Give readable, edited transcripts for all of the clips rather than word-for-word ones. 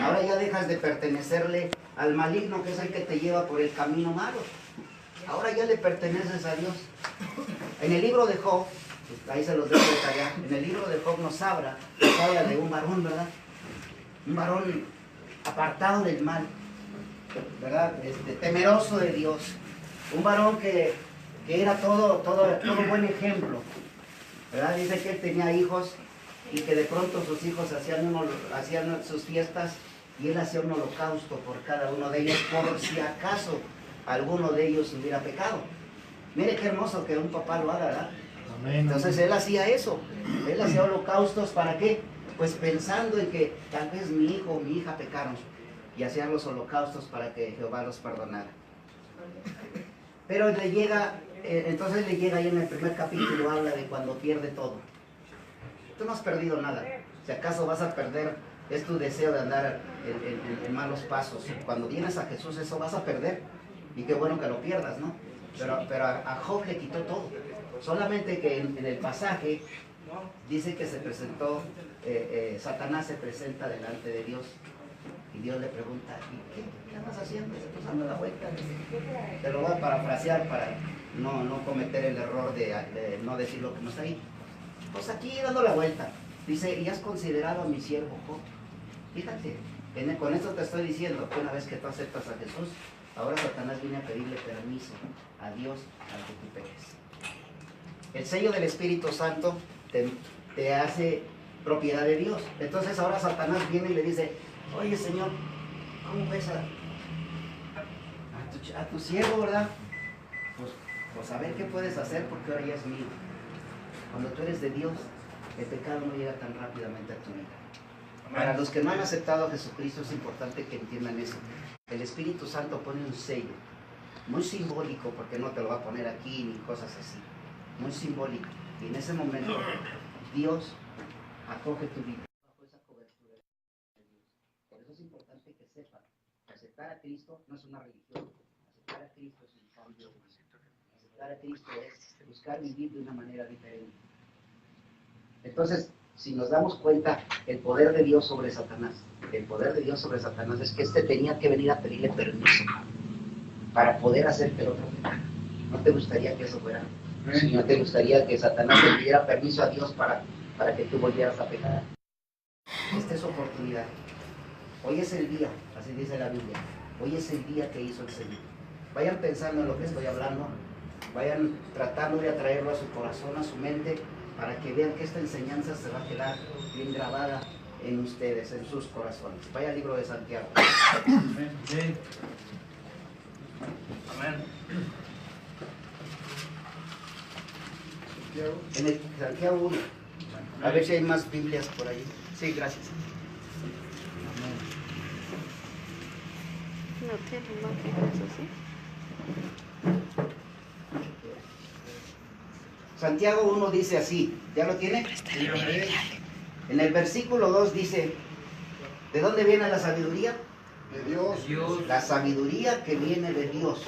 Ahora ya dejas de pertenecerle al maligno, que es el que te lleva por el camino malo. Ahora ya le perteneces a Dios. En el libro de Job, ahí se los dejo de tarea, en el libro de Job nos habla de un varón, ¿verdad? Un varón apartado del mal, ¿verdad? Temeroso de Dios. Un varón que era todo buen ejemplo, ¿verdad? Dice que él tenía hijos y que de pronto sus hijos hacían sus fiestas y él hacía un holocausto por cada uno de ellos, por si acaso alguno de ellos hubiera pecado. Mire qué hermoso que un papá lo haga, ¿verdad? Amén. Entonces él hacía eso, él hacía holocaustos. ¿Para qué? Pues pensando en que tal vez mi hijo o mi hija pecaron, y hacían los holocaustos para que Jehová los perdonara. Pero entonces le llega ahí en el primer capítulo, habla de cuando pierde todo. Tú no has perdido nada. Si acaso vas a perder, es tu deseo de andar en malos pasos. Cuando vienes a Jesús, eso vas a perder. Y qué bueno que lo pierdas, ¿no? Pero a Job le quitó todo. Solamente que en el pasaje dice que se presentó, Satanás se presenta delante de Dios. Y Dios le pregunta, ¿y qué andas haciendo? Se puso dando la vuelta. Te lo voy a parafrasear para no cometer el error de no decir lo que no está ahí. Pues aquí dando la vuelta. Dice, ¿y has considerado a mi siervo Job? Fíjate, con esto te estoy diciendo que una vez que tú aceptas a Jesús, ahora Satanás viene a pedirle permiso a Dios para que tú peques. El sello del Espíritu Santo te hace propiedad de Dios. Entonces ahora Satanás viene y le dice, oye Señor, ¿cómo ves a tu siervo, verdad? Pues a ver qué puedes hacer, porque ahora ya es mío. Cuando tú eres de Dios, el pecado no llega tan rápidamente a tu vida. Para los que no han aceptado a Jesucristo es importante que entiendan eso. El Espíritu Santo pone un sello, muy simbólico, porque no te lo va a poner aquí ni cosas así, muy simbólico. Y en ese momento Dios acoge tu vida bajo esa cobertura de Dios. Por eso es importante que sepan que aceptar a Cristo no es una religión. Aceptar a Cristo es un cambio de vida. Aceptar a Cristo es buscar vivir de una manera diferente. Entonces, si nos damos cuenta, el poder de Dios sobre Satanás, es que tenía que venir a pedirle permiso para poder hacer que el otro pecara. ¿No te gustaría que eso fuera? ¿No te gustaría que Satanás le pidiera permiso a Dios para que tú volvieras a pecar? Esta es oportunidad. Hoy es el día, así dice la Biblia. Hoy es el día que hizo el Señor. Vayan pensando en lo que estoy hablando. Vayan tratando de atraerlo a su corazón, a su mente, para que vean que esta enseñanza se va a quedar bien grabada en ustedes, en sus corazones. Vaya al libro de Santiago. Amén. Amén. En el Santiago 1. A ver si hay más Biblias por ahí. Sí, gracias. No tiene más Biblias así. Santiago 1 dice así, ¿ya lo tiene? En el versículo 2 dice, ¿de dónde viene la sabiduría? De Dios. La sabiduría que viene de Dios.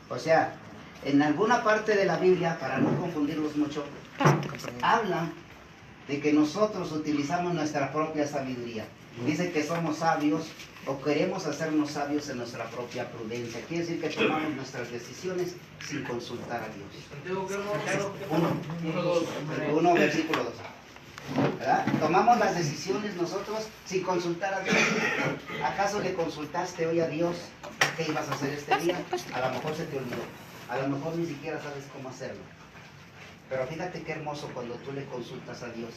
O sea, en alguna parte de la Biblia, para no confundirlos mucho, habla de que nosotros utilizamos nuestra propia sabiduría. Dice que somos sabios o queremos hacernos sabios en nuestra propia prudencia. Quiere decir que tomamos nuestras decisiones sin consultar a Dios. 1, versículo 2. ¿Verdad? Tomamos las decisiones nosotros sin consultar a Dios. ¿Acaso le consultaste hoy a Dios qué ibas a hacer este día? A lo mejor se te olvidó. A lo mejor ni siquiera sabes cómo hacerlo. Pero fíjate qué hermoso cuando tú le consultas a Dios.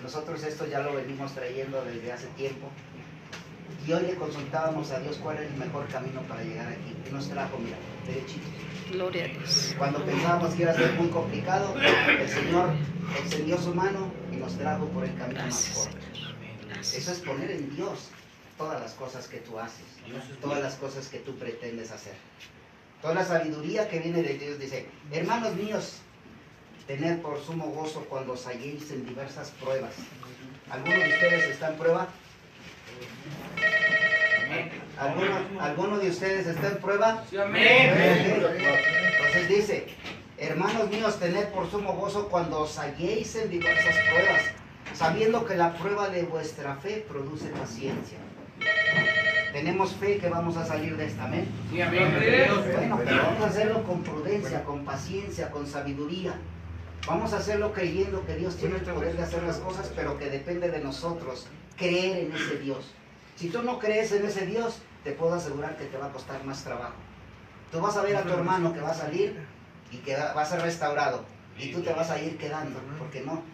Nosotros esto ya lo venimos trayendo desde hace tiempo. Y hoy le consultábamos a Dios cuál es el mejor camino para llegar aquí. Y nos trajo, mira, derechito. Gloria a Dios. Cuando pensábamos que iba a ser muy complicado, el Señor extendió su mano y nos trajo por el camino más corto. Eso es poner en Dios todas las cosas que tú haces, todas las cosas que tú pretendes hacer. Toda la sabiduría que viene de Dios dice, hermanos míos, tened por sumo gozo cuando os halléis en diversas pruebas. ¿Alguno de ustedes está en prueba? ¿Alguno de ustedes está en prueba? Sí, amén. Entonces dice, hermanos míos, tened por sumo gozo cuando os halléis en diversas pruebas, sabiendo que la prueba de vuestra fe produce paciencia. Tenemos fe que vamos a salir de esta, amén. Sí, amén. Bueno, pero vamos a hacerlo con prudencia, con paciencia, con sabiduría. Vamos a hacerlo creyendo que Dios tiene el poder de hacer las cosas, pero que depende de nosotros creer en ese Dios. Si tú no crees en ese Dios, te puedo asegurar que te va a costar más trabajo. Tú vas a ver a tu hermano que va a salir y que va a ser restaurado, y tú te vas a ir quedando,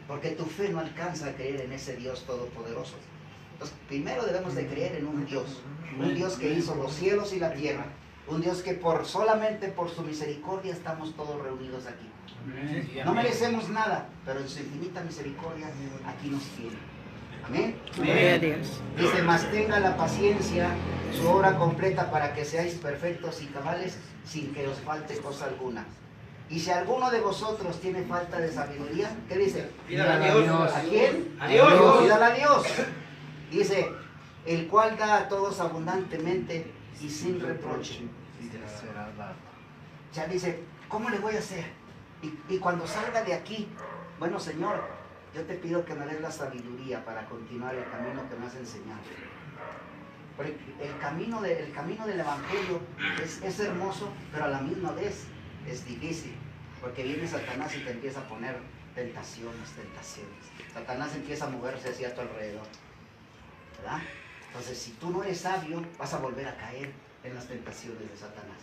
porque tu fe no alcanza a creer en ese Dios todopoderoso. Entonces, primero debemos de creer en un Dios que hizo los cielos y la tierra, un Dios que solamente por su misericordia estamos todos reunidos aquí. No merecemos nada, pero en su infinita misericordia aquí nos tiene. Amén. Gloria a Dios. Dice, mas tenga la paciencia su obra completa para que seáis perfectos y cabales sin que os falte cosa alguna. Y si alguno de vosotros tiene falta de sabiduría, ¿qué dice? Pídala a Dios. ¿A quién? A Dios. Pídala a Dios. Dice, el cual da a todos abundantemente y sin reproche. Ya dice, ¿cómo le voy a hacer? Y cuando salga de aquí, bueno, Señor, yo te pido que me des la sabiduría para continuar el camino que me has enseñado. Porque el camino del Evangelio es hermoso, pero a la misma vez es difícil, porque viene Satanás y te empieza a poner tentaciones. Satanás empieza a moverse hacia tu alrededor, ¿verdad? Entonces, si tú no eres sabio, vas a volver a caer en las tentaciones de Satanás.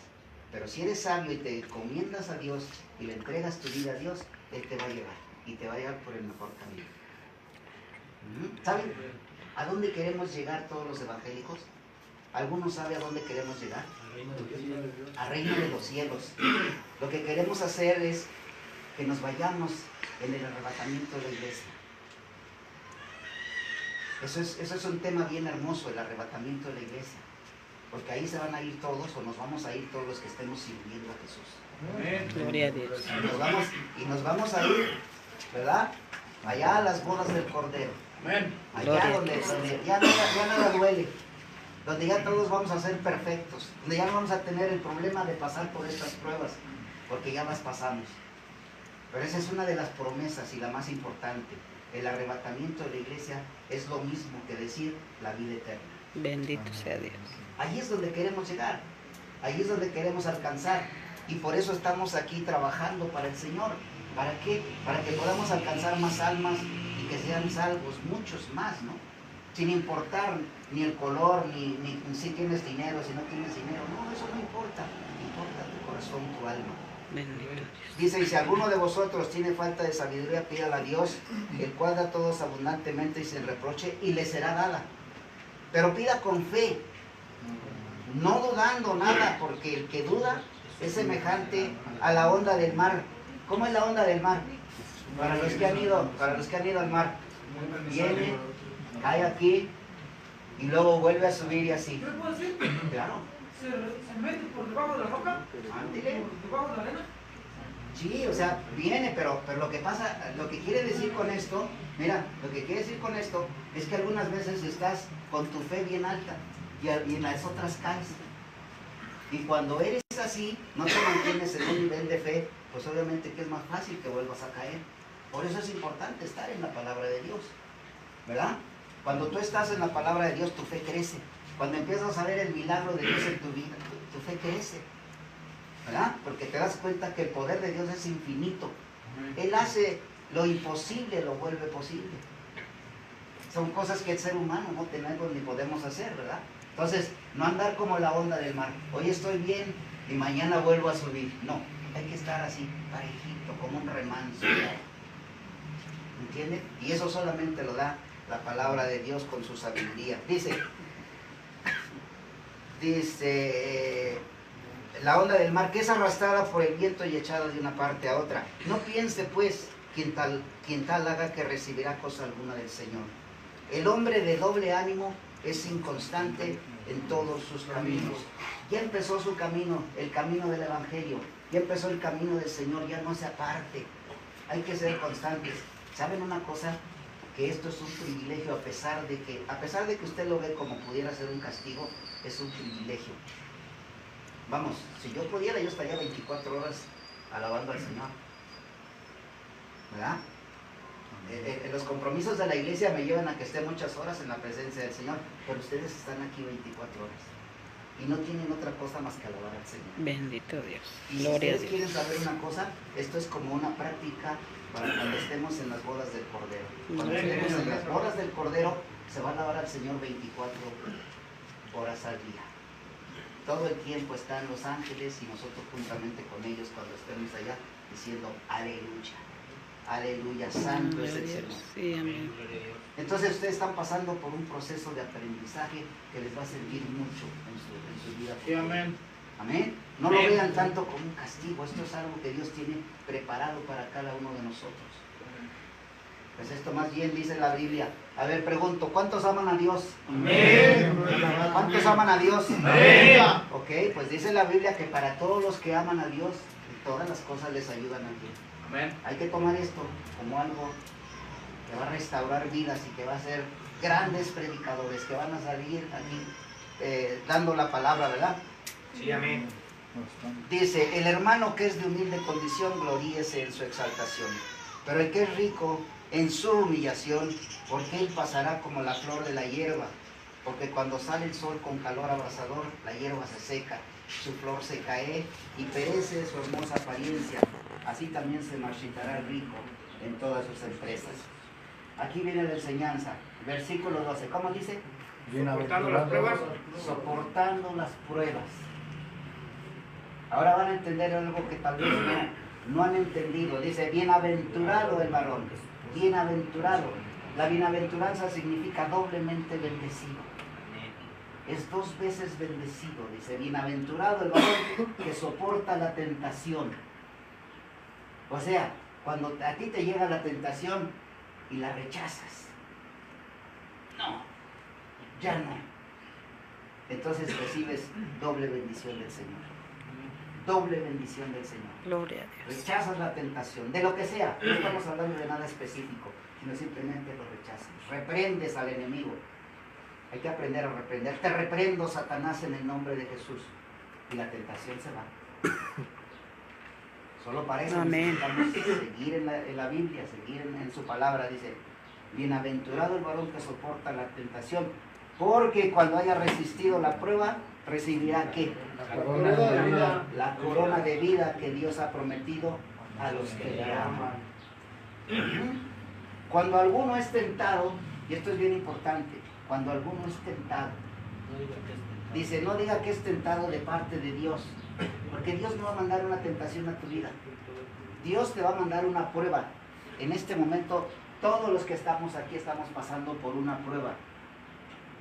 Pero si eres sabio y te encomiendas a Dios y le entregas tu vida a Dios, Él te va a llevar y te va a llevar por el mejor camino. ¿Saben a dónde queremos llegar todos los evangélicos? ¿Alguno sabe a dónde queremos llegar? Al reino de los cielos. Lo que queremos hacer es que nos vayamos en el arrebatamiento de la iglesia. Eso es un tema bien hermoso, el arrebatamiento de la iglesia. Porque ahí se van a ir todos, o nos vamos a ir todos los que estemos sirviendo a Jesús. Gloria a Dios. Y nos vamos a ir, ¿verdad? Allá a las bodas del Cordero. Allá donde ya nada duele. Donde ya todos vamos a ser perfectos. Donde ya no vamos a tener el problema de pasar por estas pruebas. Porque ya las pasamos. Pero esa es una de las promesas y la más importante. El arrebatamiento de la iglesia es lo mismo que decir la vida eterna. Bendito sea Dios. Allí es donde queremos llegar, allí es donde queremos alcanzar, y por eso estamos aquí trabajando para el Señor. ¿Para qué? Para que podamos alcanzar más almas y que sean salvos, muchos más, ¿no? Sin importar ni el color, ni si tienes dinero, si no tienes dinero, no, eso no importa, importa tu corazón, tu alma. Bendito Dios. Dice, y si alguno de vosotros tiene falta de sabiduría, pídala a Dios, el cual da a todos abundantemente y sin reproche, y le será dada. Pero pida con fe, no dudando nada, porque el que duda es semejante a la onda del mar. ¿Cómo es la onda del mar? Para los que han ido al mar, viene, cae aquí y luego vuelve a subir y así. ¿Qué puedo decir? Claro. ¿Se mete por debajo de la roca? Ándale. ¿Por debajo de la arena? Sí, o sea, viene, pero lo que pasa, lo que quiere decir con esto, mira, lo que quiere decir con esto es que algunas veces estás con tu fe bien alta y en las otras caes. Y cuando eres así, no te mantienes en un nivel de fe, pues obviamente que es más fácil que vuelvas a caer. Por eso es importante estar en la palabra de Dios, ¿verdad? Cuando tú estás en la palabra de Dios, tu fe crece. Cuando empiezas a ver el milagro de Dios en tu vida, tu fe crece, ¿verdad? Porque te das cuenta que el poder de Dios es infinito. Él hace lo imposible, lo vuelve posible. Son cosas que el ser humano no tenemos ni podemos hacer, ¿verdad? Entonces, no andar como la onda del mar. Hoy estoy bien y mañana vuelvo a subir. No, hay que estar así, parejito, como un remanso. ¿Entienden? Y eso solamente lo da la palabra de Dios con su sabiduría. Dice, la onda del mar que es arrastrada por el viento y echada de una parte a otra. No piense pues quien tal haga que recibirá cosa alguna del Señor. El hombre de doble ánimo es inconstante en todos sus caminos. Ya empezó su camino, el camino del Evangelio. Ya empezó el camino del Señor, ya no se aparte. Hay que ser constantes. ¿Saben una cosa? Que esto es un privilegio a pesar de que usted lo ve como pudiera ser un castigo, es un privilegio. Vamos, si yo pudiera, yo estaría 24 horas alabando al Señor, ¿verdad? Los compromisos de la iglesia me llevan a que esté muchas horas en la presencia del Señor, pero ustedes están aquí 24 horas y no tienen otra cosa más que alabar al Señor. Bendito Dios. Y si Gloria a ustedes Dios. quieren saber una cosa, esto es como una práctica para cuando estemos en las bodas del Cordero. Cuando estemos en las bodas del Cordero, se va a alabar al Señor 24 horas al día. Todo el tiempo están los ángeles y nosotros juntamente con ellos cuando estemos allá diciendo aleluya, aleluya, santo es el Gloria a Dios. Señor. Sí, amén. Entonces ustedes están pasando por un proceso de aprendizaje que les va a servir mucho en su vida. Sí, amén. Amén. No lo vean tanto como un castigo, esto es algo que Dios tiene preparado para cada uno de nosotros. Pues esto más bien dice la Biblia. A ver, pregunto, ¿cuántos aman a Dios? Amén. ¿Cuántos aman a Dios? Amén. Ok, pues dice la Biblia que para todos los que aman a Dios, todas las cosas les ayudan a bien. Amén. Hay que tomar esto como algo que va a restaurar vidas y que va a ser grandes predicadores que van a salir aquí dando la palabra, ¿verdad? Sí, amén. Dice, el hermano que es de humilde condición, gloríese en su exaltación. Pero el que es rico en su humillación, porque él pasará como la flor de la hierba. Porque cuando sale el sol con calor abrasador, la hierba se seca, su flor se cae y perece su hermosa apariencia. Así también se marchitará el rico en todas sus empresas. Aquí viene la enseñanza, versículo 12. ¿Cómo dice? Soportando las pruebas. Soportando las pruebas. Ahora van a entender algo que tal vez no han entendido. Dice, bienaventurado el varón. Bienaventurado. La bienaventuranza significa doblemente bendecido. Es 2 veces bendecido. Dice, bienaventurado el varón que soporta la tentación. O sea, cuando a ti te llega la tentación y la rechazas. No, ya no. Entonces recibes doble bendición del Señor. Doble bendición del Señor. Gloria a Dios. Rechazas la tentación, de lo que sea. No estamos hablando de nada específico, sino simplemente lo rechazas. Reprendes al enemigo. Hay que aprender a reprender. Te reprendo, Satanás, en el nombre de Jesús. Y la tentación se va. Solo para eso necesitamos seguir en la Biblia, seguir en su palabra. Dice, bienaventurado el varón que soporta la tentación, porque cuando haya resistido la prueba, recibirá ¿qué? La corona de vida. La corona de vida que Dios ha prometido a los que le aman. Cuando alguno es tentado, y esto es bien importante, cuando alguno es tentado, dice, no diga que es tentado de parte de Dios, porque Dios no va a mandar una tentación a tu vida. Dios te va a mandar una prueba. En este momento, todos los que estamos aquí estamos pasando por una prueba.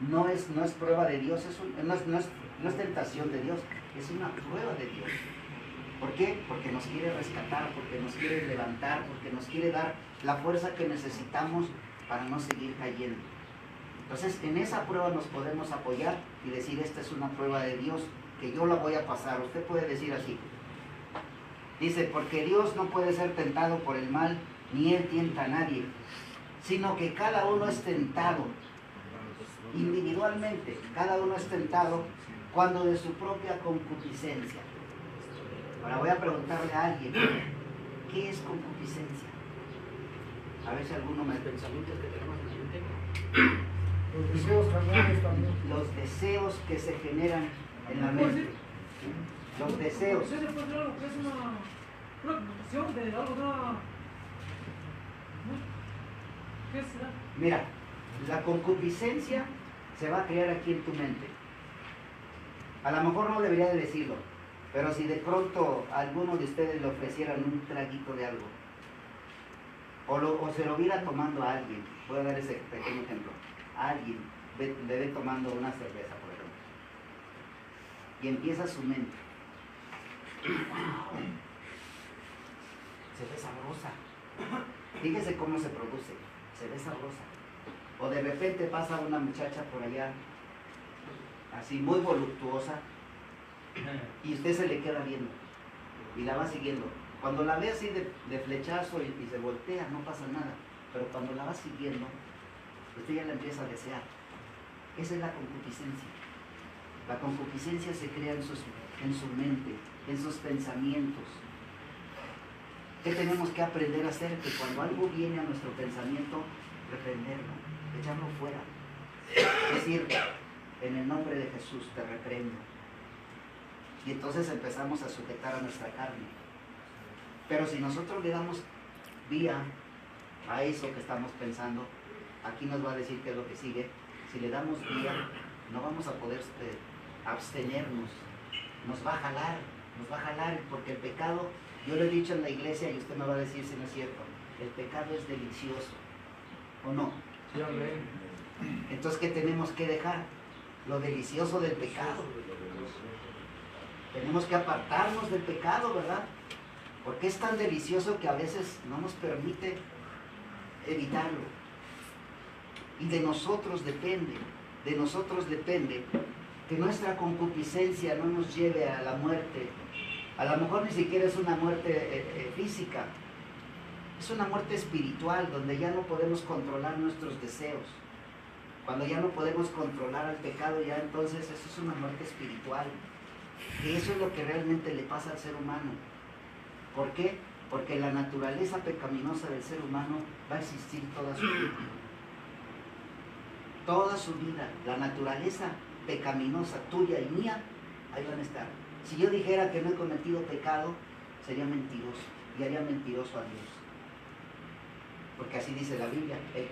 No es prueba de Dios, no es tentación de Dios, es una prueba de Dios. ¿Por qué? Porque nos quiere rescatar, porque nos quiere levantar, porque nos quiere dar la fuerza que necesitamos para no seguir cayendo. Entonces, en esa prueba nos podemos apoyar y decir, esta es una prueba de Dios, que yo la voy a pasar. Usted puede decir así. Dice, porque Dios no puede ser tentado por el mal, ni Él tienta a nadie, sino que cada uno es tentado individualmente. Cada uno es tentado cuando de su propia concupiscencia. Ahora voy a preguntarle a alguien, ¿qué es concupiscencia? A ver si alguno me pensamientos que tenemos en la mente. Los deseos carnales también. Los deseos que se generan en la mente. Los deseos. ¿Usted se puede creer lo que es una connotación de algo de una... ¿Qué será? Mira, la concupiscencia se va a crear aquí en tu mente. A lo mejor no debería de decirlo, pero si de pronto a alguno de ustedes le ofrecieran un traguito de algo, o se lo viera tomando a alguien, voy a dar ese pequeño ejemplo, a alguien le ve tomando una cerveza, por ejemplo, y empieza su mente, se ve sabrosa, fíjese cómo se produce, se ve sabrosa. O de repente pasa una muchacha por allá, así muy voluptuosa, y usted se le queda viendo, y la va siguiendo. Cuando la ve así de flechazo y se voltea, no pasa nada. Pero cuando la va siguiendo, usted ya la empieza a desear. Esa es la concupiscencia. La concupiscencia se crea en su mente, en sus pensamientos. ¿Qué tenemos que aprender a hacer? Que cuando algo viene a nuestro pensamiento, reprenderlo, echarlo fuera. Decir, en el nombre de Jesús te reprendo. Y entonces empezamos a sujetar a nuestra carne. Pero si nosotros le damos vía a eso que estamos pensando, aquí nos va a decir qué es lo que sigue. Si le damos vía, no vamos a poder abstenernos. Nos va a jalar, porque el pecado, yo lo he dicho en la iglesia y usted me va a decir si no es cierto, el pecado es delicioso, ¿o no? Sí, amén. Entonces, ¿qué tenemos que dejar? Lo delicioso del pecado. Tenemos que apartarnos del pecado, ¿verdad? Porque es tan delicioso que a veces no nos permite evitarlo. Y de nosotros depende que nuestra concupiscencia no nos lleve a la muerte. A lo mejor ni siquiera es una muerte física, es una muerte espiritual, donde ya no podemos controlar nuestros deseos. Cuando ya no podemos controlar al pecado, ya entonces eso es una muerte espiritual. Y eso es lo que realmente le pasa al ser humano. ¿Por qué? Porque la naturaleza pecaminosa del ser humano va a existir toda su vida. Toda su vida, la naturaleza pecaminosa tuya y mía, ahí van a estar. Si yo dijera que no he cometido pecado, sería mentiroso y haría mentiroso a Dios. Porque así dice la Biblia, el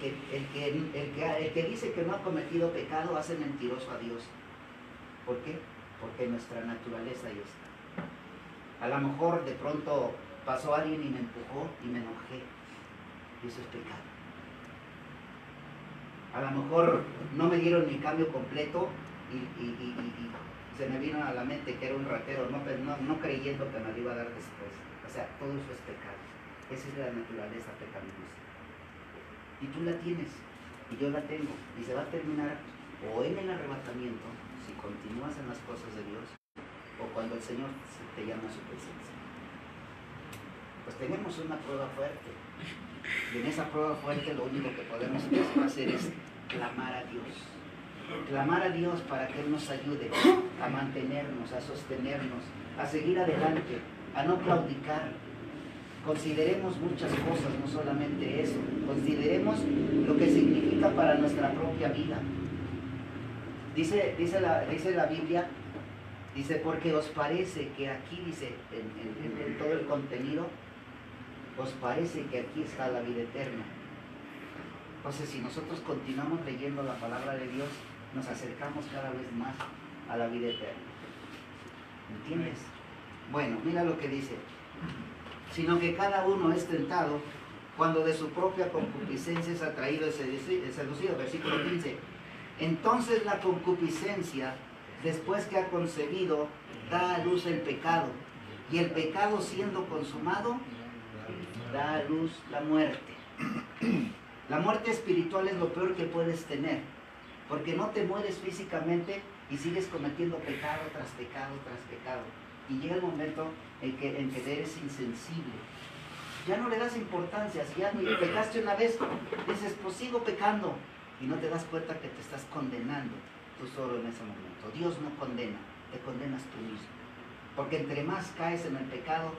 que dice que no ha cometido pecado hace mentiroso a Dios. ¿Por qué? Porque nuestra naturaleza ahí está. A lo mejor de pronto pasó alguien y me empujó y me enojé. Y eso es pecado. A lo mejor no me dieron mi cambio completo y se me vino a la mente que era un ratero, no creyendo que me lo iba a dar después. O sea, todo eso es pecado. Esa es la naturaleza pecaminosa. Y tú la tienes, y yo la tengo, y se va a terminar o en el arrebatamiento, si continúas en las cosas de Dios, o cuando el Señor te llama a su presencia. Pues tenemos una prueba fuerte, y en esa prueba fuerte lo único que podemos hacer es clamar a Dios para que Él nos ayude a mantenernos, a sostenernos, a seguir adelante, a no claudicar. Consideremos muchas cosas, no solamente eso, consideremos lo que significa para nuestra propia vida. Dice la Biblia, dice, porque os parece que aquí, dice, en todo el contenido, os parece que aquí está la vida eterna. Entonces, si nosotros continuamos leyendo la palabra de Dios, nos acercamos cada vez más a la vida eterna. ¿Entiendes? Bueno, mira lo que dice. Sino que cada uno es tentado cuando de su propia concupiscencia es atraído y seducido. Versículo 15. Entonces la concupiscencia, después que ha concebido, da a luz el pecado. Y el pecado, siendo consumado, da a luz la muerte. La muerte espiritual es lo peor que puedes tener, porque no te mueres físicamente y sigues cometiendo pecado tras pecado tras pecado. Y llega el momento en que eres insensible. Ya no le das importancia. Si ya ni pecaste una vez, dices, pues sigo pecando. Y no te das cuenta que te estás condenando tú solo en ese momento. Dios no condena, te condenas tú mismo. Porque entre más caes en el pecado,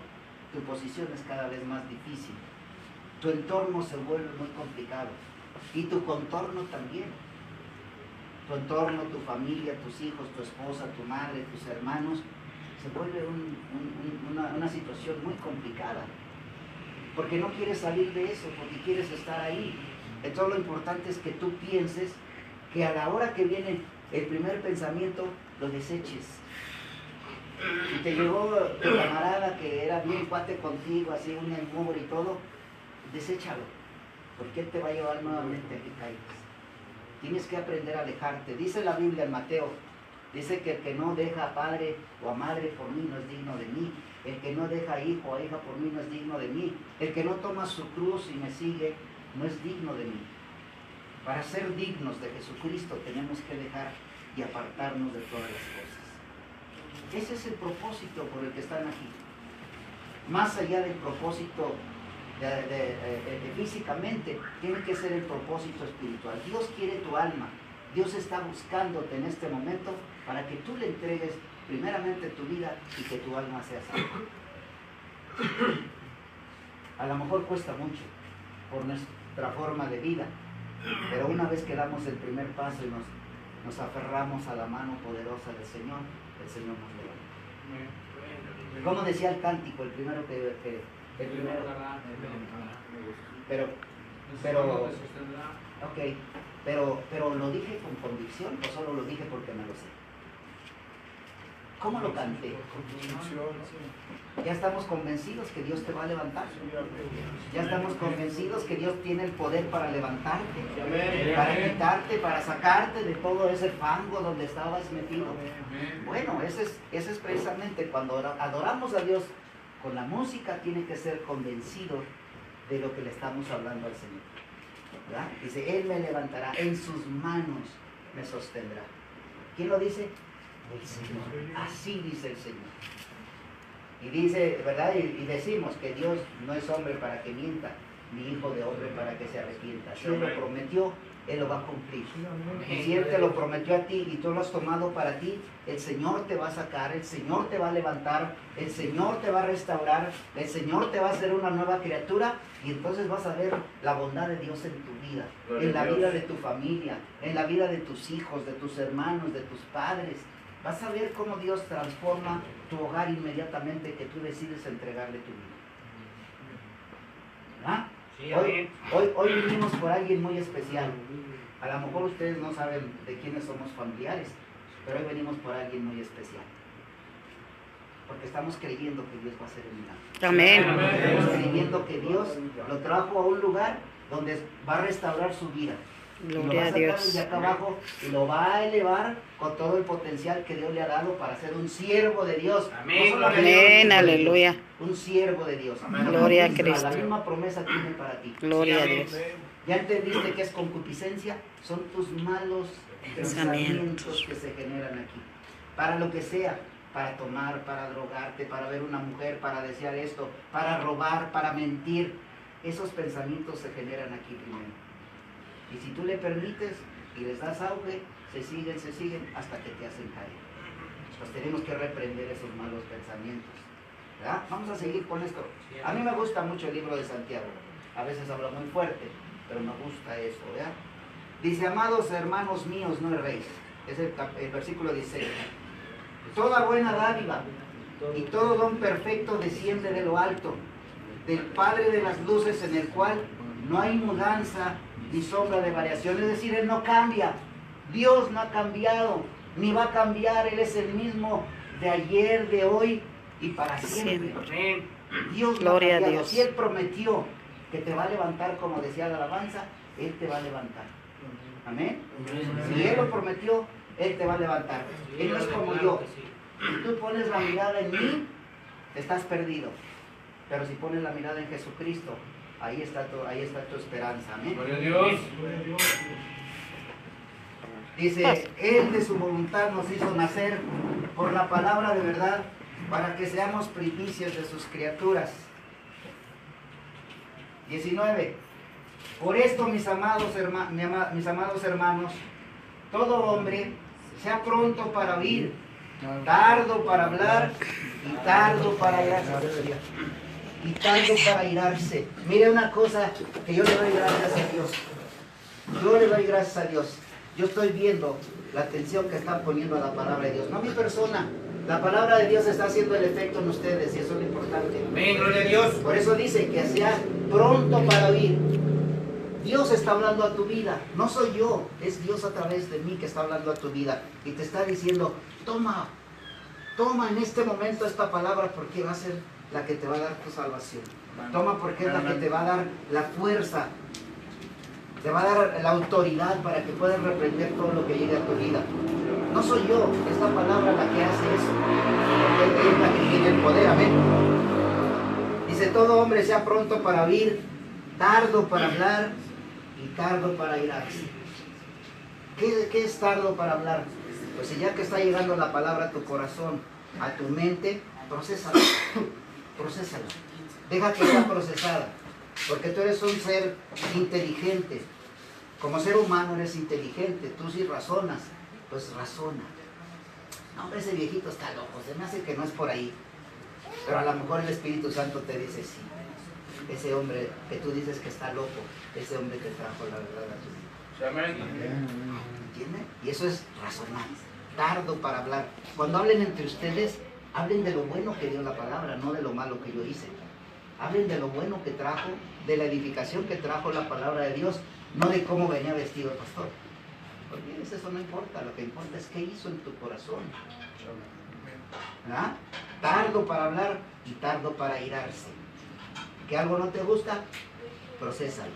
tu posición es cada vez más difícil. Tu entorno se vuelve muy complicado. Y tu contorno también. Tu entorno, tu familia, tus hijos, tu esposa, tu madre, tus hermanos, se vuelve una situación muy complicada, porque no quieres salir de eso, porque quieres estar ahí. Entonces lo importante es que tú pienses que a la hora que viene el primer pensamiento, lo deseches. Si te llegó tu camarada que era bien cuate contigo, así un amor y todo, deséchalo, porque él te va a llevar nuevamente a que caigas. Tienes que aprender a alejarte. Dice la Biblia en Mateo, dice que el que no deja a padre o a madre por mí no es digno de mí. El que no deja a hijo o a hija por mí no es digno de mí. El que no toma su cruz y me sigue no es digno de mí. Para ser dignos de Jesucristo tenemos que dejar y apartarnos de todas las cosas. Ese es el propósito por el que están aquí. Más allá del propósito físicamente, tiene que ser el propósito espiritual. Dios quiere tu alma. Dios está buscándote en este momento para que tú le entregues primeramente tu vida y que tu alma sea salva. A lo mejor cuesta mucho por nuestra forma de vida, pero una vez que damos el primer paso y nos aferramos a la mano poderosa del Señor, el Señor nos levanta. Como decía el cántico, el primero pero lo dije con convicción o solo lo dije porque me lo sé. ¿Cómo lo canté? Ya estamos convencidos que Dios te va a levantar. Ya estamos convencidos que Dios tiene el poder para levantarte, para quitarte, para sacarte de todo ese fango donde estabas metido. Bueno, ese es precisamente cuando adoramos a Dios con la música, tiene que ser convencido de lo que le estamos hablando al Señor. ¿Verdad? Dice, Él me levantará, en sus manos me sostendrá. ¿Quién lo dice? El Señor. Así dice el Señor. Y dice, ¿verdad? Y decimos que Dios no es hombre para que mienta, ni hijo de hombre para que se arrepienta. Si Él lo prometió, Él lo va a cumplir. Y si Él te lo prometió a ti y tú lo has tomado para ti, el Señor te va a sacar, el Señor te va a levantar, el Señor te va a restaurar, el Señor te va a hacer una nueva criatura y entonces vas a ver la bondad de Dios en tu vida, en la vida de tu familia, en la vida de tus hijos, de tus hermanos, de tus padres. Vas a ver cómo Dios transforma tu hogar inmediatamente que tú decides entregarle tu vida. ¿Ah? Sí, Hoy vinimos por alguien muy especial. A lo mejor ustedes no saben de quiénes somos familiares, pero hoy venimos por alguien muy especial. Porque estamos creyendo que Dios va a hacer el milagro. Amén. Estamos creyendo que Dios lo trajo a un lugar donde va a restaurar su vida. Gloria a Y lo va a sacar Dios. desde acá abajo y lo va a elevar con todo el potencial que Dios le ha dado para ser un siervo de Dios. Amén. No solamente Amén, un hijo de Dios, aleluya. un siervo de Dios. Gloria a La Cristo. misma promesa tiene para ti. Gloria a Sí, Dios. ¿Ya entendiste qué es concupiscencia? Son tus malos pensamientos Pensamientos. que se generan aquí. Para lo que sea, para tomar, para drogarte, para ver una mujer, para desear esto, para robar, para mentir. Esos pensamientos se generan aquí primero. Y si tú le permites y les das auge, se siguen hasta que te hacen caer. Pues tenemos que reprender esos malos pensamientos. ¿Verdad? Vamos a seguir con esto. A mí me gusta mucho el libro de Santiago. A veces habla muy fuerte, pero me gusta eso, ¿verdad? Dice, amados hermanos míos, no erréis. Es el versículo 16. Toda buena dádiva y todo don perfecto desciende de lo alto, del Padre de las luces, en el cual no hay mudanza ni sombra de variación. Es decir, Él no cambia. Dios no ha cambiado, ni va a cambiar. Él es el mismo de ayer, de hoy y para siempre. Amén. Dios no ha Gloria a cambiado. Dios. Si Él prometió que te va a levantar, como decía la alabanza, Él te va a levantar. Amén. Si Él lo prometió, Él te va a levantar. Él no es como yo. Si tú pones la mirada en mí, estás perdido. Pero si pones la mirada en Jesucristo, ahí está tu esperanza. Amén. Gloria a Dios. Dice, Él de su voluntad nos hizo nacer por la palabra de verdad, para que seamos primicias de sus criaturas. 19. Por esto, mis amados hermanos, todo hombre sea pronto para oír, tardo para hablar y tardo para airarse. Mire una cosa que yo le doy gracias a Dios. Yo le doy gracias a Dios. Yo estoy viendo la atención que están poniendo a la palabra de Dios, no mi persona. La palabra de Dios está haciendo el efecto en ustedes y eso es lo importante. Amén, gloria a Dios. Por eso dice que sea pronto para oír. Dios está hablando a tu vida, no soy yo, es Dios a través de mí que está hablando a tu vida y te está diciendo, toma en este momento esta palabra porque va a ser la que te va a dar tu salvación. Toma porque es la que te va a dar la fuerza, te va a dar la autoridad para que puedas reprender todo lo que llegue a tu vida. No soy yo, es la palabra la que hace eso, porque es la que tiene el poder, amén. Dice, todo hombre sea pronto para oír, tardo para hablar y tardo para airarse. ¿Qué es tardo para hablar? Pues si ya que está llegando la palabra a tu corazón, a tu mente, procésala. Procésala. Deja que sea procesada. Porque tú eres un ser inteligente. Como ser humano eres inteligente. Tú sí razonas. Pues razona. No, hombre, ese viejito está loco. Se me hace que no es por ahí. Pero a lo mejor el Espíritu Santo te dice sí. ese hombre que tú dices que está loco, ese hombre que trajo la verdad a tu vida. Amén. ¿Entiende? Y eso es razonar, tardo para hablar. Cuando hablen entre ustedes, hablen de lo bueno que dio la palabra, no de lo malo que yo hice. Hablen de lo bueno que trajo, de la edificación que trajo la palabra de Dios, no de cómo venía vestido el pastor. Olvides, eso no importa, lo que importa es qué hizo en tu corazón. ¿Verdad? Tardo para hablar y tardo para irarse. Que algo no te gusta, procésalo.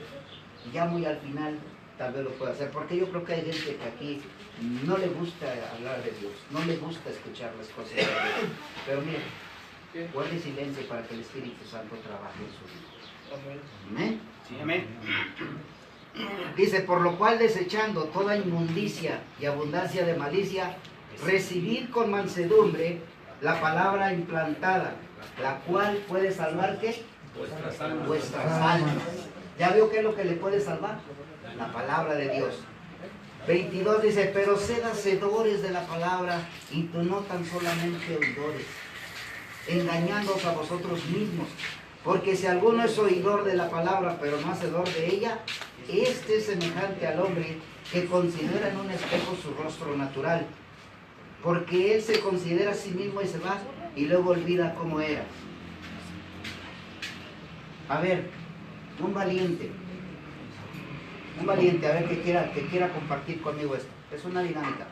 Ya muy al final tal vez lo pueda hacer, porque yo creo que hay gente que aquí no le gusta hablar de Dios, no le gusta escuchar las cosas de Dios. Pero mire, guarde silencio para que el Espíritu Santo trabaje en su vida. Amén. Sí, amén. Dice, por lo cual desechando toda inmundicia y abundancia de malicia, recibid con mansedumbre la palabra implantada, la cual puede salvar ¿qué? Vuestras almas. ¿Ya vio qué es lo que le puede salvar? La palabra de Dios. 22 dice, pero sed hacedores de la palabra y tú no tan solamente oidores, engañándoos a vosotros mismos. Porque si alguno es oidor de la palabra, pero no hacedor de ella, este es semejante al hombre que considera en un espejo su rostro natural. Porque él se considera a sí mismo y se va, y luego olvida cómo era. A ver, un valiente, a ver, que quiera compartir conmigo esto. Es una dinámica.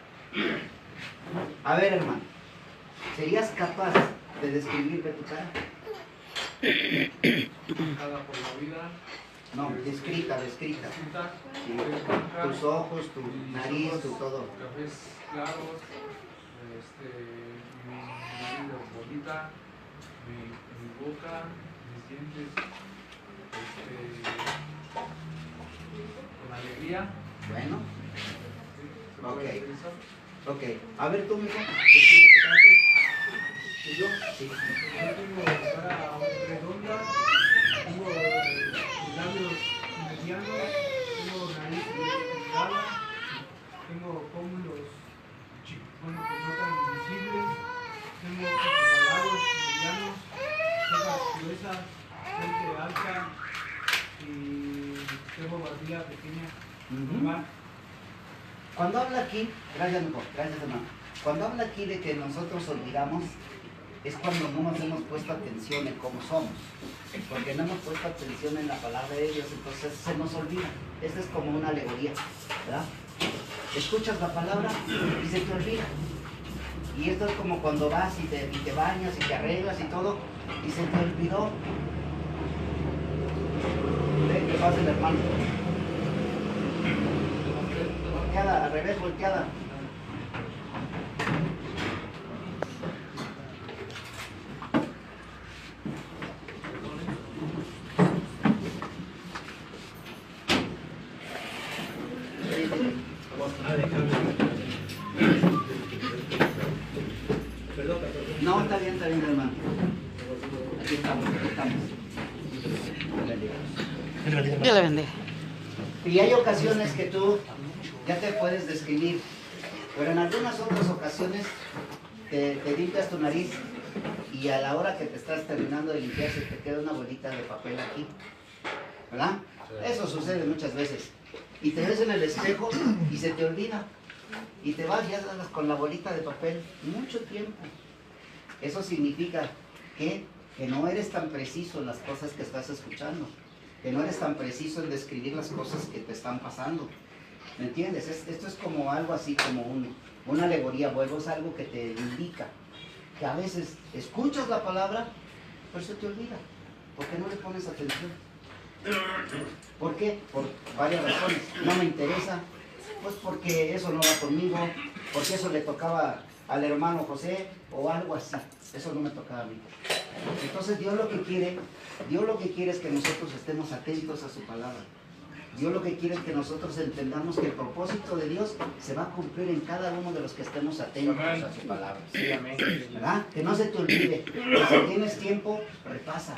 A ver, hermano, ¿serías capaz de describirme tu cara? Cada por la vida. No, descrita. Descrita. Sí. Tus ojos, tu nariz, tu todo. Cafés claros, mi nariz bonita, mi boca, mis dientes, con alegría. Bueno, ¿Se puede Ok. decir eso? ok. A ver tú, mijo, descríbete para ti. ¿Y yo? Sí. Yo tengo cara redonda, tengo labios medianos, tengo nariz delgada, tengo pómulos bueno, pues no tan visibles, tengo ojos ovalados, medianos, cejas gruesas, frente alta y tengo barbilla pequeña, normal. Cuando habla aquí, gracias, mijo, gracias, hermano. Cuando habla aquí de que nosotros olvidamos, es cuando no nos hemos puesto atención en cómo somos, porque no hemos puesto atención en la palabra de Dios, entonces se nos olvida. Esta es como una alegoría, ¿verdad? Escuchas la palabra y se te olvida. Y esto es como cuando vas y te bañas y te arreglas y todo, y se te olvidó. ¿Qué pasa el hermano? Volteada, al revés, volteada. No, está bien, hermano. Aquí estamos. Dios le bendiga. Y hay ocasiones que tú ya te puedes describir, pero en algunas otras ocasiones te limpias tu nariz y a la hora que te estás terminando de limpiar se te queda una bolita de papel aquí, ¿verdad? Eso sucede muchas veces. Y te ves en el espejo y se te olvida. Y te vas y andas con la bolita de papel mucho tiempo. Eso significa que no eres tan preciso en las cosas que estás escuchando, que no eres tan preciso en describir las cosas que te están pasando. ¿Me entiendes? Esto es como algo así, como una alegoría, vuelvo, es algo que te indica que a veces escuchas la palabra, pero se te olvida. ¿Por qué no le pones atención? ¿Por qué? Por varias razones. No me interesa, pues porque eso no va conmigo, porque eso le tocaba al hermano José o algo así. Eso no me tocaba a mí. Entonces Dios lo que quiere es que nosotros estemos atentos a su palabra. Dios lo que quiere es que nosotros entendamos que el propósito de Dios se va a cumplir en cada uno de los que estemos atentos a su palabra. Sí, amén. ¿Verdad? Que no se te olvide. Si tienes tiempo, repasa.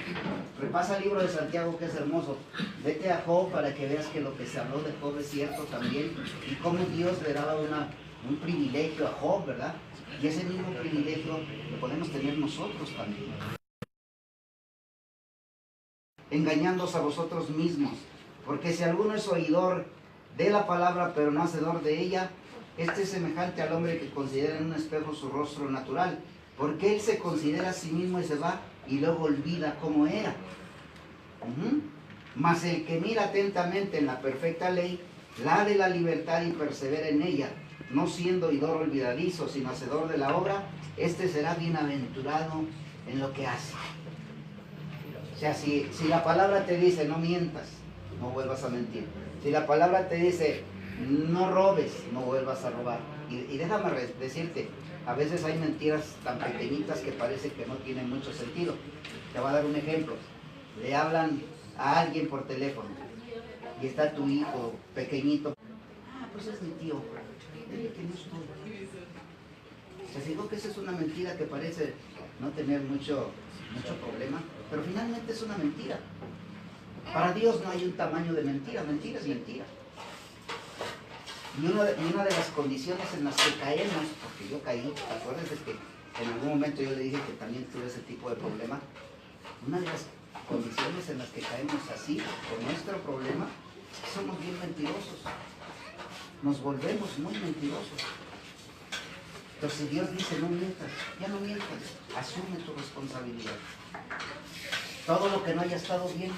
Repasa el libro de Santiago, que es hermoso. Vete a Job para que veas que lo que se habló de Job es cierto también. Y cómo Dios le daba un privilegio a Job, ¿verdad? Y ese mismo privilegio lo podemos tener nosotros también. engañándoos a vosotros mismos. Porque si alguno es oidor de la palabra, pero no hacedor de ella, este es semejante al hombre que considera en un espejo su rostro natural, porque él se considera a sí mismo y se va y luego olvida cómo era. Mas el que mira atentamente en la perfecta ley, la de la libertad y persevera en ella, no siendo oidor olvidadizo, sino hacedor de la obra, este será bienaventurado en lo que hace. O sea, si la palabra te dice no mientas, no vuelvas a mentir. Si la palabra te dice no robes, no vuelvas a robar. Y déjame decirte, a veces hay mentiras tan pequeñitas que parece que no tienen mucho sentido. Te voy a dar un ejemplo. Le hablan a alguien por teléfono y está tu hijo pequeñito. Ah, pues es mi tío. Dile que no estoy. Se fijó que esa es una mentira que parece no tener mucho problema, pero finalmente es una mentira. Para Dios no hay un tamaño de mentira, mentira es mentira. Y una de las condiciones en las que caemos, porque yo caí, ¿te acuerdas? Es que en algún momento yo le dije que también tuve ese tipo de problema. Una de las condiciones en las que caemos así, por nuestro problema, es que somos bien mentirosos. Nos volvemos muy mentirosos. Entonces Dios dice, no mientas, ya no mientas, asume tu responsabilidad. Todo lo que no haya estado bien,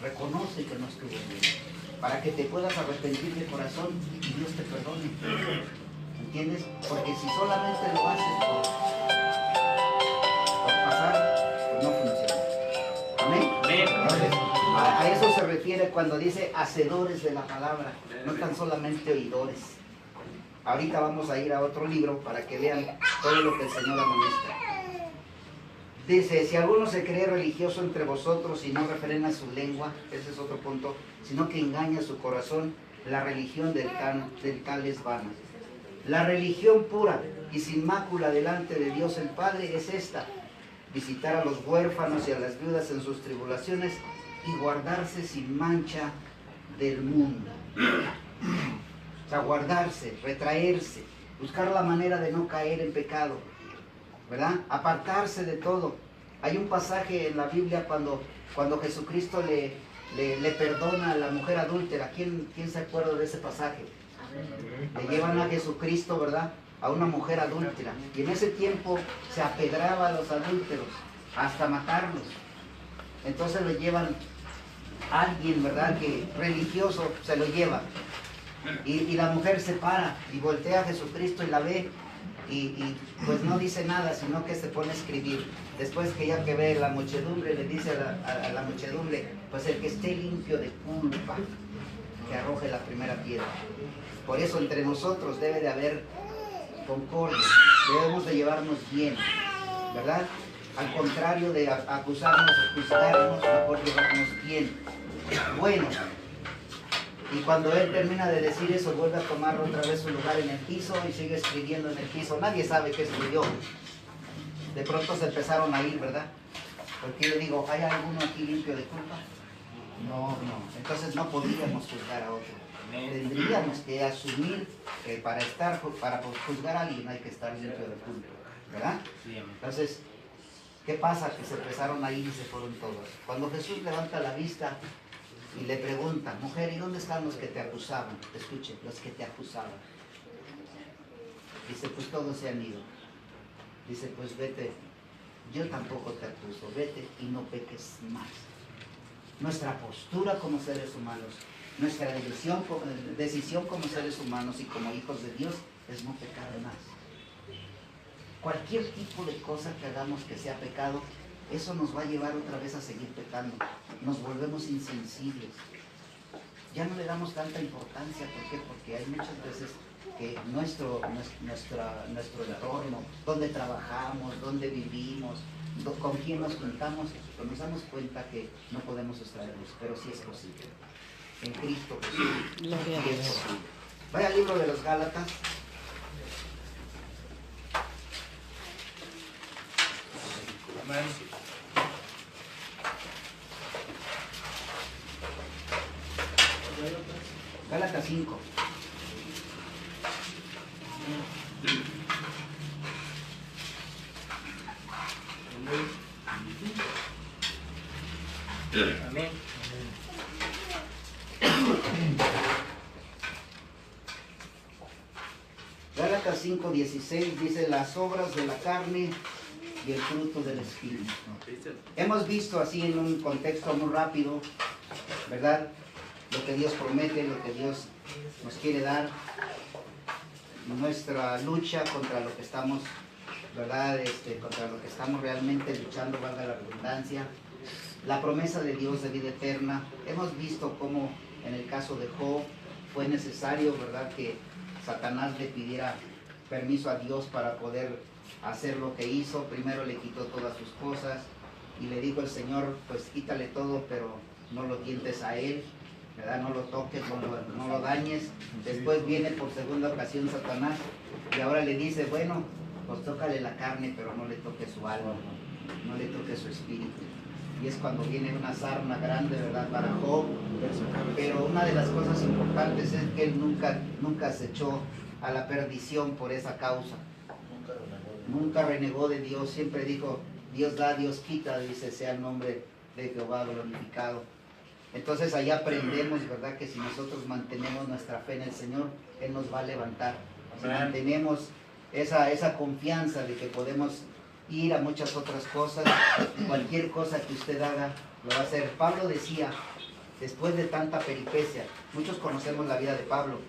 reconoce que no estuvo bien, para que te puedas arrepentir de corazón y Dios te perdone. ¿Entiendes? Porque si solamente lo haces por pasar, pues no funciona. ¿Amén? Entonces, a eso se refiere cuando dice hacedores de la palabra, no tan solamente oidores. Ahorita vamos a ir a otro libro para que vean todo lo que el Señor amonesta. Dice, si alguno se cree religioso entre vosotros y no refrena su lengua, ese es otro punto, sino que engaña su corazón, la religión del tal es vana. La religión pura y sin mácula delante de Dios el Padre es esta: visitar a los huérfanos y a las viudas en sus tribulaciones y guardarse sin mancha del mundo. O sea, guardarse, retraerse, buscar la manera de no caer en pecado, ¿verdad? Apartarse de todo. Hay un pasaje en la Biblia cuando Jesucristo le perdona a la mujer adúltera. ¿Quién se acuerda de ese pasaje? Le llevan a Jesucristo, ¿verdad?, a una mujer adúltera. Y en ese tiempo se apedraba a los adúlteros hasta matarlos. Entonces lo llevan a alguien, ¿verdad?, que religioso se lo lleva. Y la mujer se para y voltea a Jesucristo y la ve y pues no dice nada, sino que se pone a escribir. Después que ya que ve la muchedumbre, le dice a la muchedumbre, pues el que esté limpio de culpa, que arroje la primera piedra. Por eso entre nosotros debe de haber concordia, debemos de llevarnos bien, ¿verdad? Al contrario de acusarnos o juzgarnos, mejor llevarnos bien. Bueno. Y cuando él termina de decir eso, vuelve a tomar otra vez su lugar en el piso y sigue escribiendo en el piso. Nadie sabe qué escribió. De pronto se empezaron a ir, ¿verdad? Porque yo le digo, ¿hay alguno aquí limpio de culpa? No. Entonces no podríamos juzgar a otro. Tendríamos que asumir que para juzgar a alguien hay que estar limpio de culpa, ¿verdad? Entonces, ¿qué pasa? Que se empezaron a ir y se fueron todos. Cuando Jesús levanta la vista y le pregunta, mujer, ¿y dónde están los que te acusaban? Escuche, los que te acusaban. Dice, pues todos se han ido. Dice, pues vete, yo tampoco te acuso, vete y no peques más. Nuestra postura como seres humanos, nuestra decisión como seres humanos y como hijos de Dios es no pecar más. Cualquier tipo de cosa que hagamos que sea pecado, eso nos va a llevar otra vez a seguir pecando. Nos volvemos insensibles. Ya no le damos tanta importancia. ¿Por qué? Porque hay muchas veces que nuestro entorno, donde trabajamos, donde vivimos, con quién nos juntamos, pues nos damos cuenta que no podemos extraerlos, pero sí es posible. En Cristo Jesús sí es posible. Vaya al libro de los Gálatas. Amén. Gálatas 5. Amén. Gálatas 5:16 dice las obras de la carne y el fruto del Espíritu. Hemos visto así en un contexto muy rápido, ¿verdad? Lo que Dios promete, lo que Dios nos quiere dar, nuestra lucha contra lo que estamos, ¿verdad? Contra lo que estamos realmente luchando, valga la redundancia, la promesa de Dios de vida eterna. Hemos visto cómo en el caso de Job fue necesario, ¿verdad?, que Satanás le pidiera permiso a Dios para poder hacer lo que hizo. Primero le quitó todas sus cosas y le dijo el Señor, pues quítale todo, pero no lo tientes a él, ¿verdad? No lo toques, no lo dañes. Después viene por segunda ocasión Satanás y ahora le dice, bueno, pues tócale la carne, pero no le toques su alma, no le toques su espíritu. Y es cuando viene una sarna grande, ¿verdad?, para Job. Pero una de las cosas importantes es que él nunca se echó a la perdición por esa causa. Nunca renegó de Dios, siempre dijo, Dios da, Dios quita, dice, sea el nombre de Jehová glorificado. Entonces ahí aprendemos, ¿verdad?, que si nosotros mantenemos nuestra fe en el Señor, Él nos va a levantar. Si mantenemos esa confianza de que podemos ir a muchas otras cosas, cualquier cosa que usted haga, lo va a hacer. Pablo decía, después de tanta peripecia, muchos conocemos la vida de Pablo.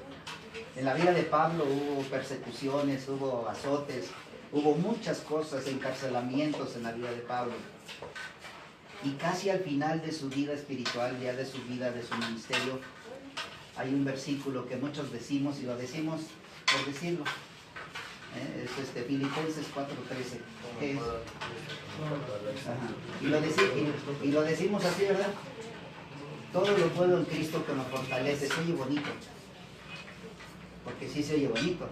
En la vida de Pablo hubo persecuciones, hubo azotes, hubo muchas cosas, encarcelamientos en la vida de Pablo. Y casi al final de su vida espiritual, ya de su vida, de su ministerio, hay un versículo que muchos decimos, y lo decimos por decirlo. Es Filipenses 4:13. ¿Qué es? Ajá. Y lo decimos así, ¿verdad? Todo lo puedo en Cristo que me fortalece. Se oye bonito. Porque sí se oye bonito.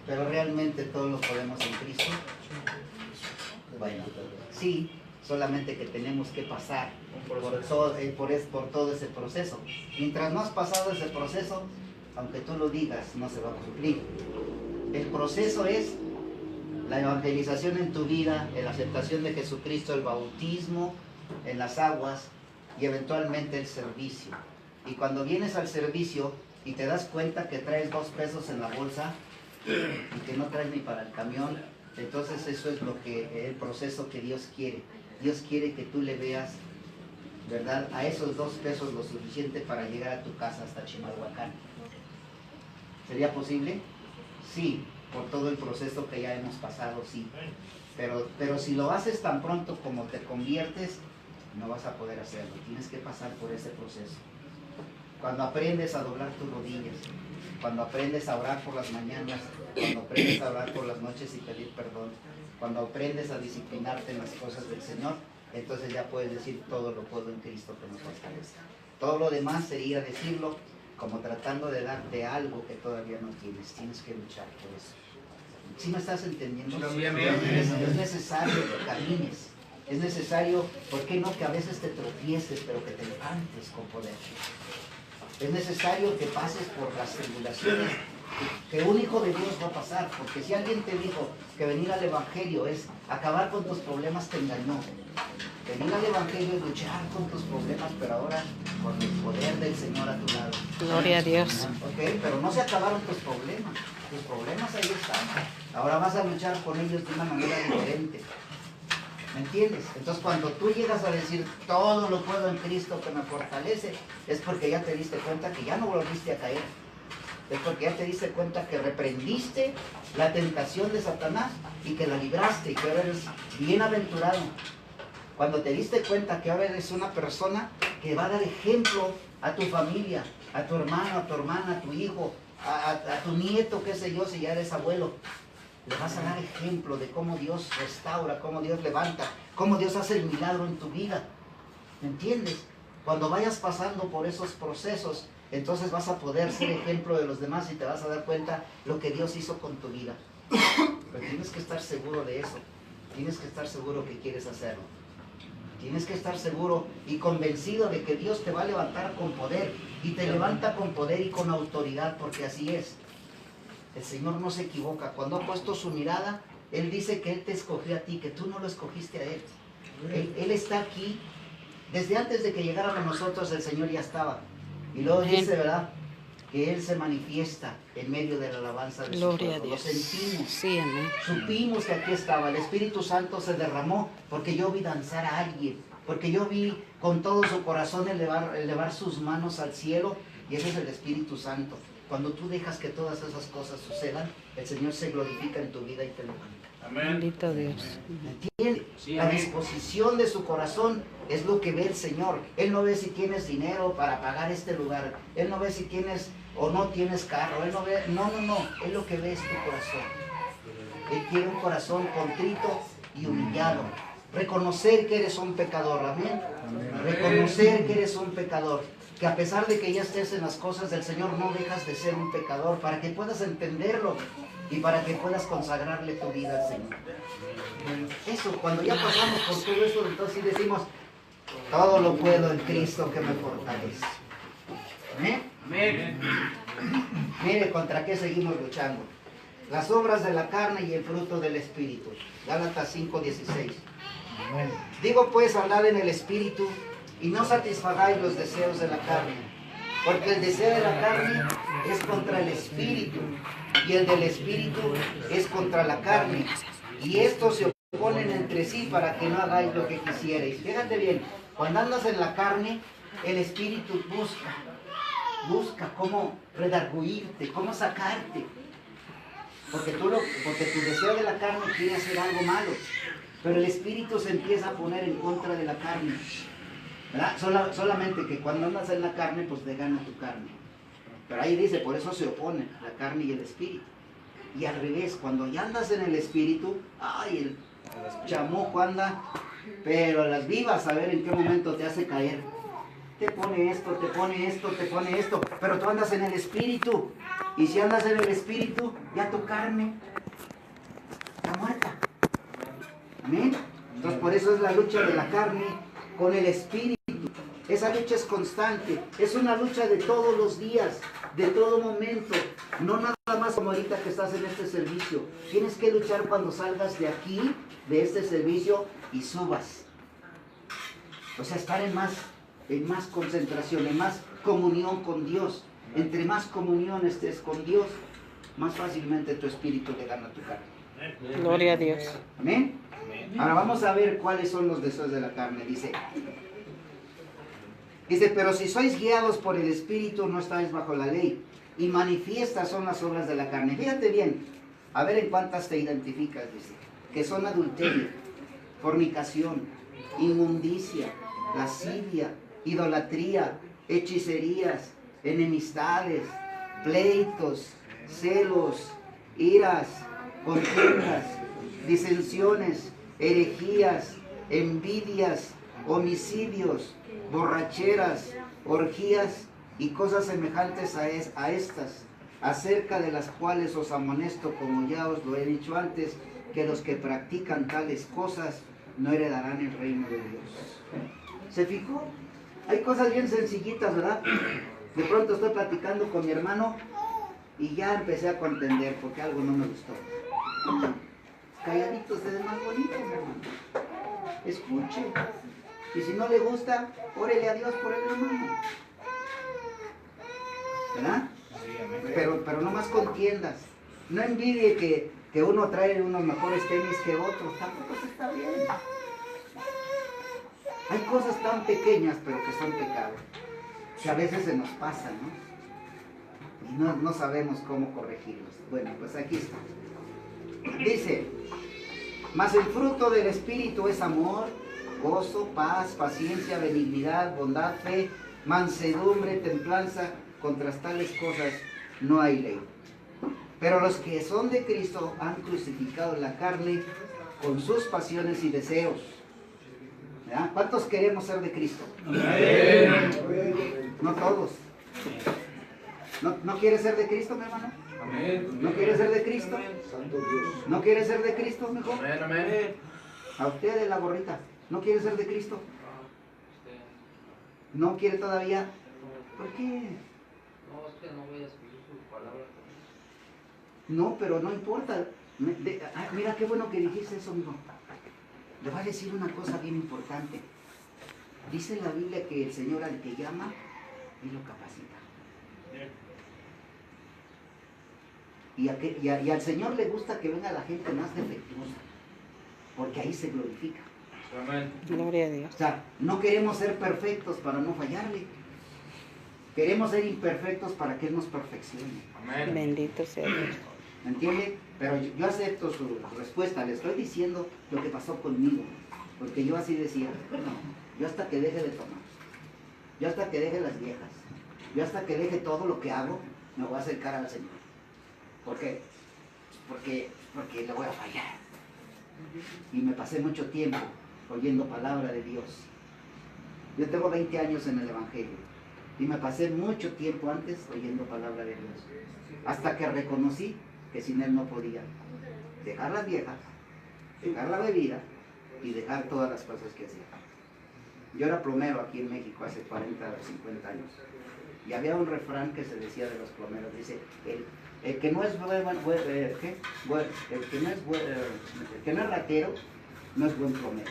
Pero realmente todo lo podemos en Cristo. Bueno, sí, solamente que tenemos que pasar por todo ese proceso. Mientras no has pasado ese proceso, aunque tú lo digas, no se va a cumplir. El proceso es la evangelización en tu vida, la aceptación de Jesucristo, el bautismo en las aguas y eventualmente el servicio. Y cuando vienes al servicio y te das cuenta que traes 2 pesos en la bolsa y que no traes ni para el camión, entonces eso es el proceso que Dios quiere. Dios quiere que tú le veas, ¿verdad?, a esos 2 pesos lo suficiente para llegar a tu casa hasta Chimalhuacán. ¿Sería posible? Sí, por todo el proceso que ya hemos pasado, sí. Pero si lo haces tan pronto como te conviertes, no vas a poder hacerlo. Tienes que pasar por ese proceso. Cuando aprendes a doblar tus rodillas, cuando aprendes a orar por las mañanas, cuando aprendes a orar por las noches y pedir perdón, cuando aprendes a disciplinarte en las cosas del Señor, entonces ya puedes decir todo lo puedo en Cristo que nos fortalece. Todo lo demás sería decirlo como tratando de darte algo que todavía no tienes. Tienes que luchar por eso. ¿Sí me estás entendiendo? Es necesario que camines. Es necesario, ¿por qué no?, que a veces te tropieces, pero que te levantes con poder. Es necesario que pases por las tribulaciones que un hijo de Dios va a pasar. Porque si alguien te dijo que venir al Evangelio es acabar con tus problemas, te engañó. Venir al Evangelio es luchar con tus problemas, pero ahora con el poder del Señor a tu lado. Gloria a Dios. Ok, pero no se acabaron tus problemas. Tus problemas ahí están. Ahora vas a luchar con ellos de una manera diferente. ¿Me entiendes? Entonces cuando tú llegas a decir todo lo puedo en Cristo que me fortalece, es porque ya te diste cuenta que ya no volviste a caer. Es porque ya te diste cuenta que reprendiste la tentación de Satanás y que la libraste y que ahora eres bienaventurado. Cuando te diste cuenta que ahora eres una persona que va a dar ejemplo a tu familia, a tu hermano, a tu hermana, a tu hijo, a tu nieto, qué sé yo, si ya eres abuelo. Le vas a dar ejemplo de cómo Dios restaura, cómo Dios levanta, cómo Dios hace el milagro en tu vida. ¿Me entiendes? Cuando vayas pasando por esos procesos, entonces vas a poder ser ejemplo de los demás y te vas a dar cuenta lo que Dios hizo con tu vida. Pero tienes que estar seguro de eso. Tienes que estar seguro que quieres hacerlo. Tienes que estar seguro y convencido de que Dios te va a levantar con poder. Y te levanta con poder y con autoridad, porque así es. El Señor no se equivoca. Cuando ha puesto su mirada, Él dice que Él te escogió a ti, que tú no lo escogiste a Él. Él está aquí. Desde antes de que llegáramos nosotros, el Señor ya estaba. Y luego dice, ¿verdad? que Él se manifiesta en medio de la alabanza de Gloria su a pueblo. Lo Dios. sentimos. Sí, amén. Supimos que aquí estaba. El Espíritu Santo se derramó porque yo vi danzar a alguien. Porque yo vi con todo su corazón elevar sus manos al cielo. Y ese es el Espíritu Santo. Cuando tú dejas que todas esas cosas sucedan, el Señor se glorifica en tu vida y te levanta. Amén. Bendito Dios. ¿Entiendes? Sí, La amén. disposición de su corazón es lo que ve el Señor. Él no ve si tienes dinero para pagar este lugar. Él no ve si tienes o no tienes carro. Él no ve, no. Él lo que ve es tu corazón. Él quiere un corazón contrito y humillado. Reconocer que eres un pecador. Amén. Reconocer que eres un pecador. Que a pesar de que ya estés en las cosas del Señor, no dejas de ser un pecador, para que puedas entenderlo y para que puedas consagrarle tu vida al Señor. Eso, cuando ya pasamos por todo eso, entonces sí decimos, todo lo puedo en Cristo que me fortalece. ¿Amén? Amén. Mire, ¿contra qué seguimos luchando? Las obras de la carne y el fruto del Espíritu. Gálatas 5:16. Digo pues, hablad en el Espíritu y no satisfagáis los deseos de la carne, porque el deseo de la carne es contra el Espíritu y el del Espíritu es contra la carne, y estos se oponen entre sí para que no hagáis lo que quisierais. Fíjate bien, cuando andas en la carne, el Espíritu busca cómo redarguirte, cómo sacarte, porque tu deseo de la carne quiere hacer algo malo, pero el Espíritu se empieza a poner en contra de la carne, ¿verdad? Solamente que cuando andas en la carne, pues te gana tu carne. Pero ahí dice, por eso se oponen la carne y el Espíritu. Y al revés, cuando ya andas en el Espíritu, ay, el chamuco anda, pero a las vivas, a ver en qué momento te hace caer. Te pone esto, te pone esto, te pone esto, pero tú andas en el Espíritu. Y si andas en el Espíritu, ya tu carne está muerta. Amén. Entonces por eso es la lucha de la carne con el Espíritu. Esa lucha es constante, es una lucha de todos los días, de todo momento, no nada más como ahorita que estás en este servicio. Tienes que luchar cuando salgas de aquí, de este servicio, y subas. O sea, estar en más concentración, en más comunión con Dios. Entre más comunión estés con Dios, más fácilmente tu espíritu le gana a tu carne. Gloria a Dios. ¿Amén? Ahora vamos a ver cuáles son los deseos de la carne. Dice, pero si sois guiados por el Espíritu, no estáis bajo la ley. Y manifiestas son las obras de la carne. Fíjate bien, a ver en cuántas te identificas, dice. Que son adulterio, fornicación, inmundicia, lascivia, idolatría, hechicerías, enemistades, pleitos, celos, iras, contiendas, disensiones, herejías, envidias, homicidios, borracheras, orgías y cosas semejantes a estas, acerca de las cuales os amonesto, como ya os lo he dicho antes, que los que practican tales cosas no heredarán el reino de Dios. ¿Se fijó? Hay cosas bien sencillitas, ¿verdad? De pronto estoy platicando con mi hermano y ya empecé a contender porque algo no me gustó. Calladito se ve más bonito, mi hermano. Escuche. Y si no le gusta, órele a Dios por el hermano. ¿Verdad? Pero no más contiendas. No envidie que uno trae unos mejores tenis que otros. Tampoco se está bien. Hay cosas tan pequeñas, pero que son pecados, que a veces se nos pasan, ¿no? Y no sabemos cómo corregirlos. Bueno, pues aquí está. Dice, mas el fruto del Espíritu es amor, gozo, paz, paciencia, benignidad, bondad, fe, mansedumbre, templanza. Contra tales cosas no hay ley. Pero los que son de Cristo han crucificado la carne con sus pasiones y deseos. ¿Verdad? ¿Cuántos queremos ser de Cristo? Amén. No todos. ¿No quieres ser de Cristo, mi hermano? Amén. ¿No quieres ser de Cristo? ¿No quieres ser de Cristo, mejor? Amén, amén. A usted de la gorrita, ¿no quiere ser de Cristo? ¿No quiere todavía? ¿Por qué? No, es que no voy a escribir su palabra. No, pero no importa. Mira qué bueno que dijiste eso, amigo. Le voy a decir una cosa bien importante. Dice la Biblia que el Señor al que llama, Él lo capacita. Y al Señor le gusta que venga la gente más defectuosa, porque ahí se glorifica. Amén. Gloria a Dios. O sea, no queremos ser perfectos para no fallarle. Queremos ser imperfectos para que Él nos perfeccione. Amén. Bendito sea Dios. ¿Me entiende? Pero yo acepto su respuesta. Le estoy diciendo lo que pasó conmigo. Porque yo así decía, no, yo hasta que deje de tomar, yo hasta que deje las viejas, yo hasta que deje todo lo que hago, me voy a acercar al Señor. ¿Por qué? Porque le voy a fallar. Y me pasé mucho tiempo oyendo palabra de Dios. Yo tengo 20 años en el Evangelio. Y me pasé mucho tiempo antes oyendo palabra de Dios. Hasta que reconocí que sin Él no podía dejar las viejas, dejar la bebida y dejar todas las cosas que hacía. Yo era plomero aquí en México hace 40 o 50 años. Y había un refrán que se decía de los plomeros. Dice, el que no es ratero, no es buen plomero.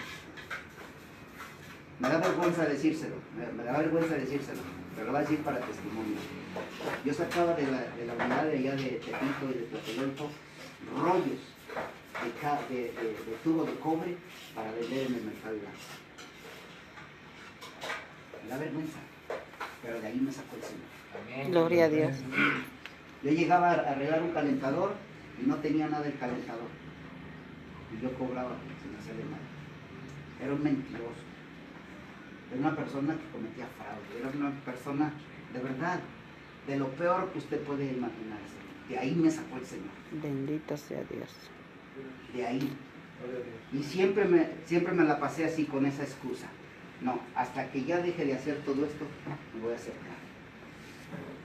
Me da vergüenza decírselo, me da vergüenza decírselo, pero lo voy a decir para testimonio. Yo sacaba de la unidad de allá de Tepito y de Tlatelolco rollos de tubo de cobre para vender en el mercado blanco. Me da vergüenza, pero de ahí me sacó el Señor. Amén. Gloria a Dios. Yo llegaba a arreglar un calentador y no tenía nada el calentador. Y yo cobraba sin hacerle nada. Era un mentiroso. Era una persona que cometía fraude. Era una persona, de verdad, de lo peor que usted puede imaginarse. De ahí me sacó el Señor. Bendito sea Dios. De ahí. Y siempre me la pasé así con esa excusa. No, hasta que ya deje de hacer todo esto, me voy a acercar.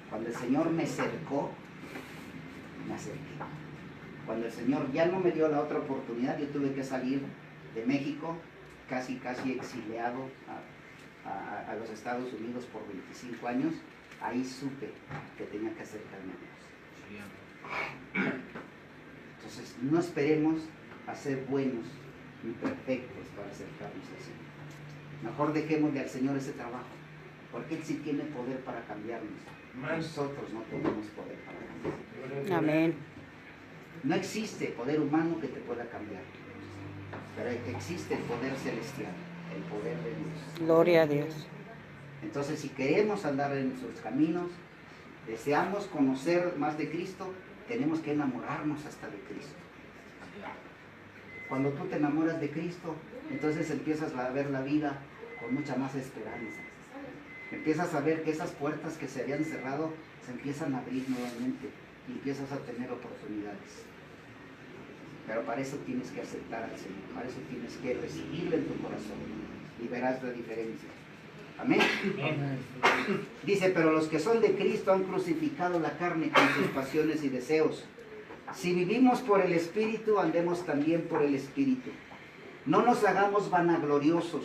Cuando el Señor me cercó, me acerqué. Cuando el Señor ya no me dio la otra oportunidad, yo tuve que salir de México, casi exiliado a los Estados Unidos por 25 años. Ahí supe que tenía que acercarme a Dios. Entonces, no esperemos a ser buenos ni perfectos para acercarnos al Señor. Mejor dejémosle al Señor ese trabajo, porque Él sí tiene poder para cambiarnos. Nosotros no tenemos poder para cambiar. Amén. No existe poder humano que te pueda cambiar, pero existe el poder celestial, el poder de Dios. Gloria a Dios. Entonces, si queremos andar en sus caminos, deseamos conocer más de Cristo, tenemos que enamorarnos hasta de Cristo. Cuando tú te enamoras de Cristo, entonces empiezas a ver la vida con mucha más esperanza. Empiezas a ver que esas puertas que se habían cerrado se empiezan a abrir nuevamente y empiezas a tener oportunidades. Pero para eso tienes que aceptar al Señor, para eso tienes que recibirlo en tu corazón y verás la diferencia. Amén. Dice, pero los que son de Cristo han crucificado la carne con sus pasiones y deseos. Si vivimos por el Espíritu, andemos también por el Espíritu. No nos hagamos vanagloriosos,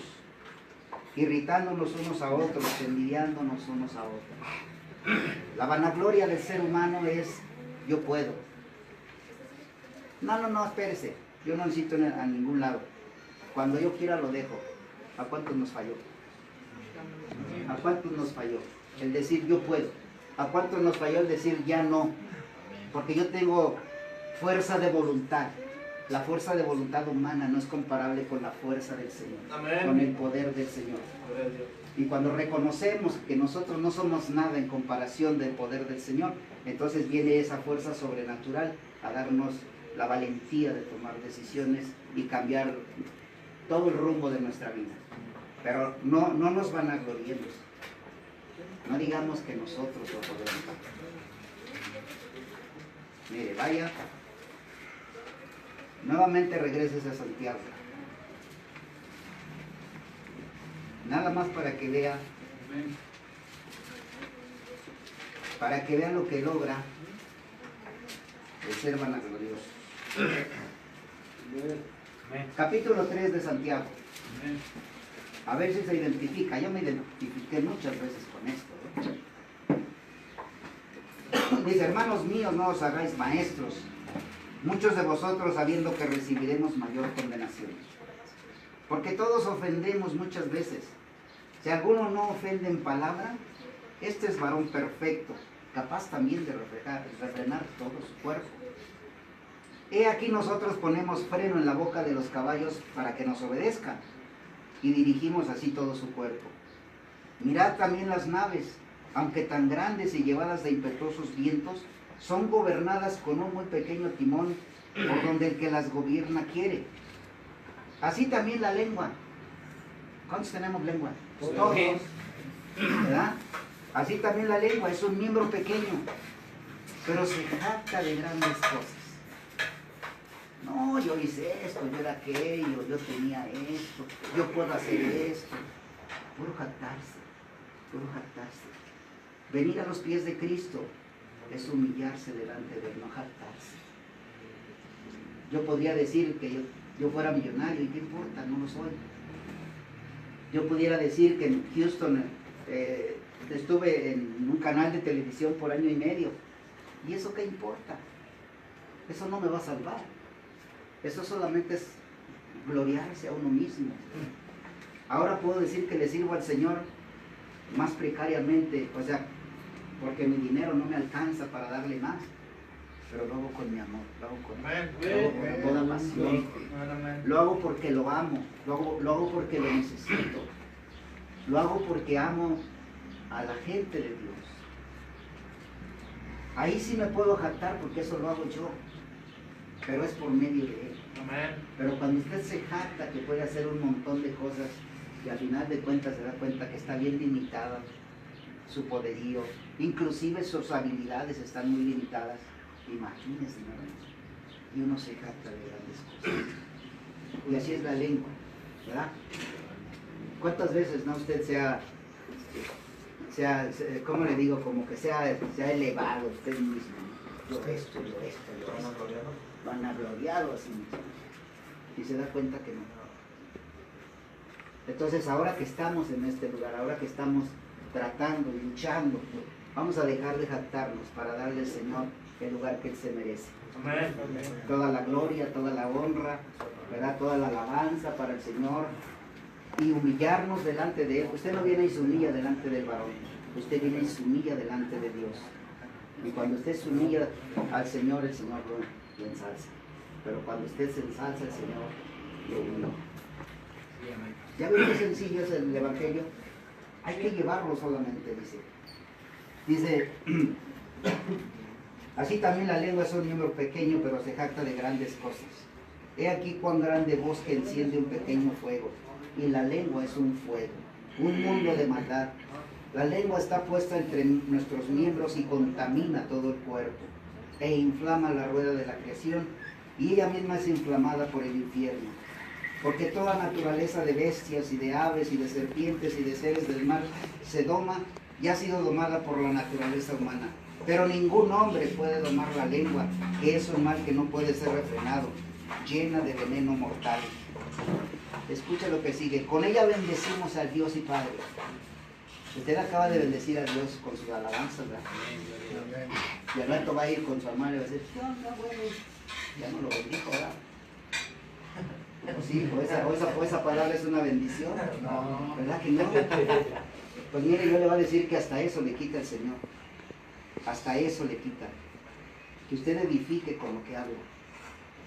irritándonos unos a otros, envidiándonos unos a otros. La vanagloria del ser humano es, yo puedo. No, espérese, yo no necesito ir a ningún lado. Cuando yo quiera lo dejo. ¿A cuántos nos falló? ¿A cuántos nos falló el decir yo puedo? ¿A cuántos nos falló el decir ya no? Porque yo tengo fuerza de voluntad. La fuerza de voluntad humana no es comparable con la fuerza del Señor, Amén. con el poder del Señor. Y cuando reconocemos que nosotros no somos nada en comparación del poder del Señor, entonces viene esa fuerza sobrenatural a darnos la valentía de tomar decisiones y cambiar todo el rumbo de nuestra vida. Pero no nos vanagloriemos. No digamos que nosotros lo podemos. Mire, vaya. Nuevamente regreses a Santiago. Nada más para que vea. Para que vea lo que logra el ser vanaglorioso. Capítulo 3 de Santiago. A ver si se identifica. Yo me identifiqué muchas veces con esto. Dice, hermanos míos, no os hagáis maestros, muchos de vosotros sabiendo que recibiremos mayor condenación. Porque todos ofendemos muchas veces. Si alguno no ofende en palabra, este es varón perfecto, capaz también de refrenar todo su cuerpo. He aquí nosotros ponemos freno en la boca de los caballos para que nos obedezcan, y dirigimos así todo su cuerpo. Mirad también las naves, aunque tan grandes y llevadas de impetuosos vientos, son gobernadas con un muy pequeño timón, por donde el que las gobierna quiere. Así también la lengua. ¿Cuántos tenemos lengua? Todos. ¿Verdad? Así también la lengua es un miembro pequeño, pero se jacta de grandes cosas. No, yo hice esto, yo era aquello, yo tenía esto, yo puedo hacer esto. Puro jactarse, puro jactarse. Venir a los pies de Cristo es humillarse delante de Él, no jactarse. Yo podría decir que yo fuera millonario, ¿y qué importa? No lo soy. Yo pudiera decir que en Houston estuve en un canal de televisión por año y medio. ¿Y eso qué importa? Eso no me va a salvar. Eso solamente es gloriarse a uno mismo. Ahora puedo decir que le sirvo al Señor más precariamente, o sea, porque mi dinero no me alcanza para darle más, pero lo hago con mi amor, lo hago con toda pasión, lo hago porque lo amo, lo hago porque lo necesito, lo hago porque amo a la gente de Dios. Ahí sí me puedo jactar porque eso lo hago yo, pero es por medio de Él. Pero cuando usted se jacta que puede hacer un montón de cosas y al final de cuentas se da cuenta que está bien limitada su poderío, inclusive sus habilidades están muy limitadas, imagínese, ¿no? Y uno se jacta de grandes cosas. Y así es la lengua, ¿verdad? ¿Cuántas veces no usted ¿cómo le digo? Como que se ha elevado usted mismo, ¿no? Yo esto. Vanagloriado así mismo. Y se da cuenta que no. Entonces ahora que estamos en este lugar, ahora que estamos tratando y luchando, vamos a dejar de jactarnos para darle al Señor el lugar que Él se merece. Amén. Toda la gloria, toda la honra, ¿verdad? Toda la alabanza para el Señor y humillarnos delante de Él. Usted no viene y se humilla delante del varón, usted viene y se humilla delante de Dios. Y cuando usted se humilla al Señor, el Señor lo ensalza. Pero cuando usted se ensalza, el Señor lo humilla. ¿Ya ven qué sencillo es el Evangelio? Hay que llevarlo solamente, dice, así también la lengua es un miembro pequeño, pero se jacta de grandes cosas. He aquí cuán grande bosque enciende un pequeño fuego, y la lengua es un fuego, un mundo de maldad. La lengua está puesta entre nuestros miembros y contamina todo el cuerpo, e inflama la rueda de la creación, y ella misma es inflamada por el infierno. Porque toda naturaleza de bestias y de aves y de serpientes y de seres del mar se doma y ha sido domada por la naturaleza humana. Pero ningún hombre puede domar la lengua, que es un mal que no puede ser refrenado, llena de veneno mortal. Escucha lo que sigue. Con ella bendecimos al Dios y Padre. Usted acaba de bendecir a Dios con sus alabanzas, ¿verdad? Y al rato va a ir con su hermano y va a decir, ¿qué onda, güey? Ya no lo bendijo, ¿verdad? Pues sí, o esa palabra es una bendición. No, ¿verdad que no? Pues mire, yo le voy a decir que hasta eso le quita el Señor. Hasta eso le quita. Que usted edifique con lo que habla.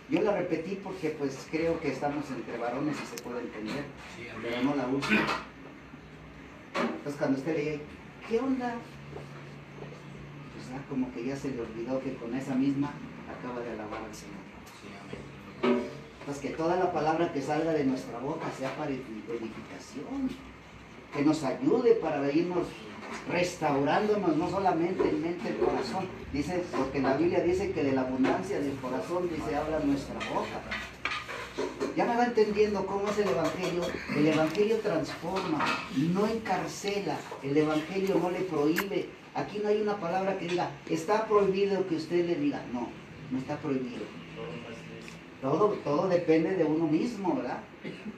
Yo la repetí porque pues creo que estamos entre varones y se puede entender, pero no la uso. Entonces cuando usted le diga, ¿qué onda? Pues como que ya se le olvidó que con esa misma acaba de alabar al Señor. Pues que toda la palabra que salga de nuestra boca sea para edificación, que nos ayude para irnos restaurándonos, no solamente en mente y corazón. Dice, porque la Biblia dice que de la abundancia del corazón, dice, habla nuestra boca. Ya me va entendiendo cómo es el Evangelio. El Evangelio transforma, no encarcela, el Evangelio no le prohíbe. Aquí no hay una palabra que diga, está prohibido que usted le diga. No, no está prohibido. Todo depende de uno mismo, ¿verdad?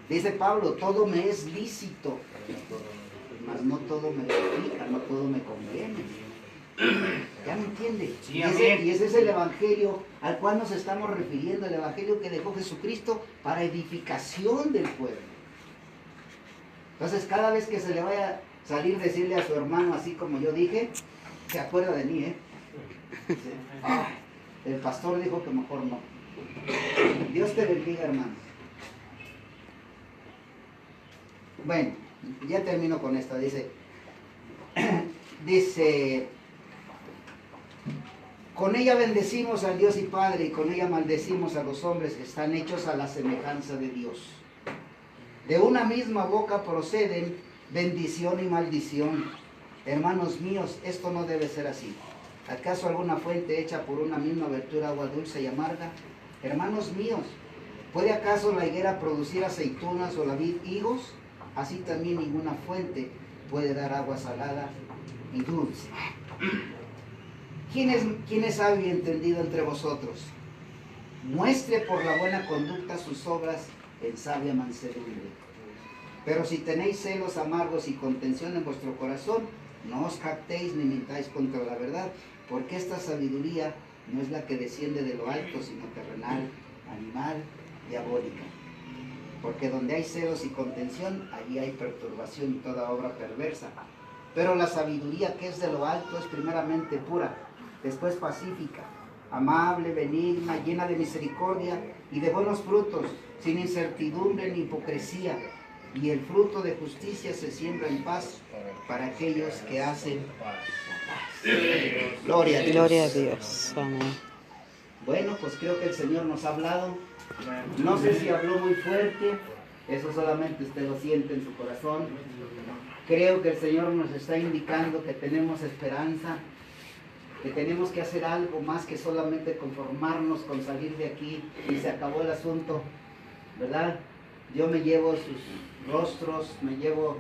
Dice Pablo, todo me es lícito, mas no todo me edifica, no todo me conviene. ¿Ya me entiende? Sí, y ese es el Evangelio al cual nos estamos refiriendo, el Evangelio que dejó Jesucristo para edificación del pueblo. Entonces, cada vez que se le vaya a salir decirle a su hermano, así como yo dije, se acuerda de mí, ¿eh? Dice, el pastor dijo que mejor no. Dios te bendiga, hermano. Bueno, ya termino con esto. Dice, con ella bendecimos al Dios y Padre, y con ella maldecimos a los hombres que están hechos a la semejanza de Dios. De una misma boca proceden bendición y maldición. Hermanos míos, esto no debe ser así. ¿Acaso alguna fuente hecha por una misma abertura agua dulce y amarga? Hermanos míos, ¿puede acaso la higuera producir aceitunas o la vid higos? Así también ninguna fuente puede dar agua salada y dulce. ¿Quién es sabio y entendido entre vosotros? Muestre por la buena conducta sus obras en sabia mansedumbre. Pero si tenéis celos amargos y contención en vuestro corazón, no os jactéis ni mintáis contra la verdad, porque esta sabiduría no es la que desciende de lo alto, sino terrenal, animal, diabólica. Porque donde hay celos y contención, allí hay perturbación y toda obra perversa. Pero la sabiduría que es de lo alto es primeramente pura, después pacífica, amable, benigna, llena de misericordia y de buenos frutos, sin incertidumbre ni hipocresía. Y el fruto de justicia se siembra en paz para aquellos que hacen paz. Gloria a Dios. Gloria a Dios. Amén. Bueno, pues creo que el Señor nos ha hablado. No sé si habló muy fuerte, eso solamente usted lo siente en su corazón. Creo que el Señor nos está indicando que tenemos esperanza, que tenemos que hacer algo más que solamente conformarnos con salir de aquí y se acabó el asunto, ¿verdad? Yo me llevo sus rostros, me llevo,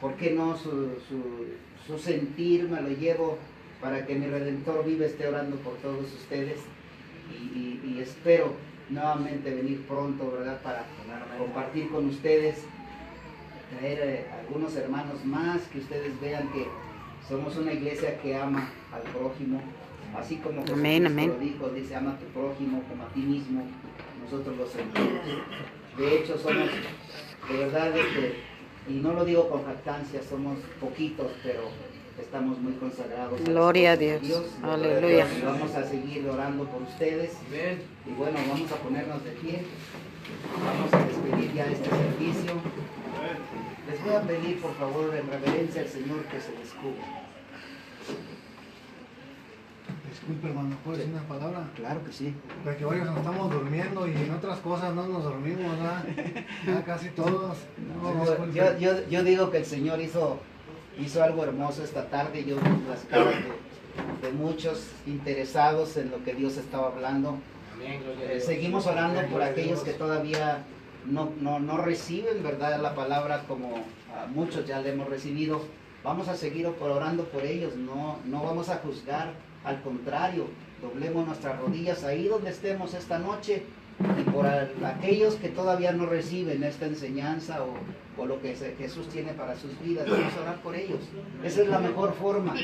¿por qué no? Su sentir, me lo llevo para que mi Redentor vive, esté orando por todos ustedes y espero nuevamente venir pronto, ¿verdad? Para compartir con ustedes, traer algunos hermanos más, que ustedes vean que somos una iglesia que ama al prójimo, así como Amén, amén. lo dijo, dice, ama a tu prójimo como a ti mismo, nosotros lo sentimos. De hecho, somos, de verdad, y no lo digo con jactancia, somos poquitos, pero estamos muy consagrados. Gloria a Dios. Aleluya. Y vamos a seguir orando por ustedes. Amén. Y bueno, vamos a ponernos de pie. Vamos a despedir ya este servicio. Les voy a pedir, por favor, en reverencia al Señor, que se les cubra. Disculpe, hermano, ¿puedo decir una palabra? Claro que sí. Porque varios nos estamos durmiendo y en otras cosas no nos dormimos, ¿verdad? Ya casi todos. No, disculpe. Yo digo que el Señor hizo algo hermoso esta tarde. Yo vi las caras de muchos interesados en lo que Dios estaba hablando. Amén, gloria a Dios. Seguimos orando por aquellos que todavía no reciben, ¿verdad?, la palabra como muchos ya la hemos recibido. Vamos a seguir orando por ellos, no vamos a juzgar, al contrario, doblemos nuestras rodillas ahí donde estemos esta noche y por aquellos que todavía no reciben esta enseñanza o lo que Jesús tiene para sus vidas, vamos a orar por ellos. Esa es la mejor forma.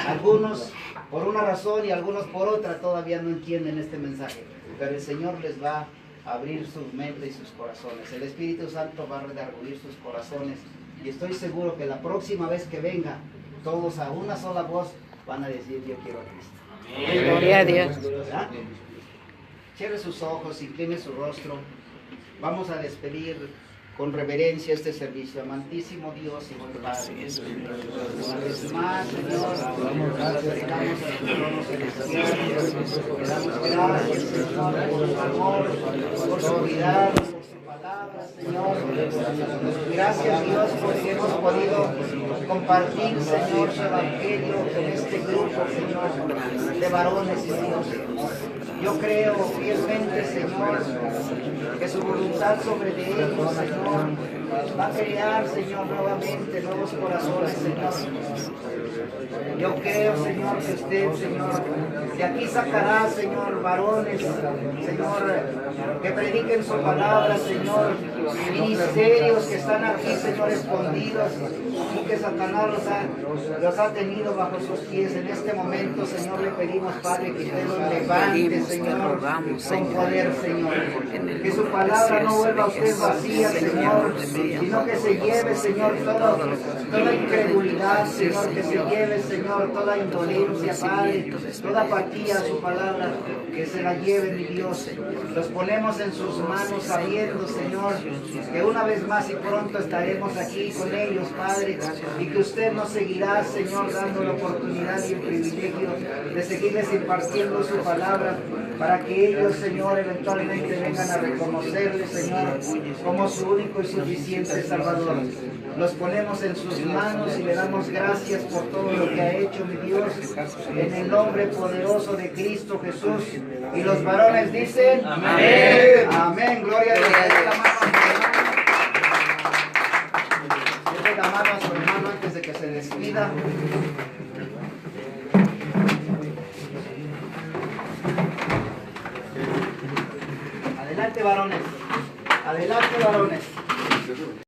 Algunos por una razón y algunos por otra todavía no entienden este mensaje, pero el Señor les va a abrir su mente y sus corazones. El Espíritu Santo va a redarguir sus corazones y estoy seguro que la próxima vez que venga, todos a una sola voz van a decir: yo quiero a Cristo. Gloria a Dios. ¿Verdad? Cierre sus ojos, incline su rostro. Vamos a despedir con reverencia este servicio. Amantísimo Dios y buen Padre, una vez más, Señor, nos acercamos a tu trono celestial. Le damos gracias, Señor, por su amor, por su cuidado, por su palabra, Señor. Gracias, Dios, porque hemos podido compartir, Señor, su evangelio con este grupo, Señor, de varones y Dios. Yo creo fielmente, Señor, que su voluntad sobre ellos, Señor, va a crear, Señor, nuevamente nuevos corazones, Señor. Yo creo, Señor, que usted, Señor, de aquí sacará, Señor, varones, Señor, que prediquen su palabra, Señor, ministerios que están aquí, Señor, escondidos y que Satanás los ha tenido bajo sus pies. En este momento, Señor, le pedimos, Padre, que usted los levante, Señor, rogamos, con Señor. poder, Señor. En el Que su nombre palabra no vuelva a usted precioso de vacía, Jesús, Señor, Señor. sino que se lleve, Señor, toda incredulidad, Señor, que se lleve, Señor, toda indolencia, Padre, toda apatía a su palabra, que se la lleve, mi Dios. Los ponemos en sus manos sabiendo, Señor, que una vez más y pronto estaremos aquí con ellos, Padre, y que usted nos seguirá, Señor, dando la oportunidad y el privilegio de seguirles impartiendo su palabra, para que ellos, Señor, eventualmente vengan a reconocerle, Señor, como su único y suficiente Salvador. Los ponemos en sus manos y le damos gracias por todo lo que ha hecho, mi Dios, en el nombre poderoso de Cristo Jesús. Y los varones dicen, amén. Amén, gloria a Dios. Dele la mano a su hermano antes de que se despida. Adelante, varones. Adelante, varones.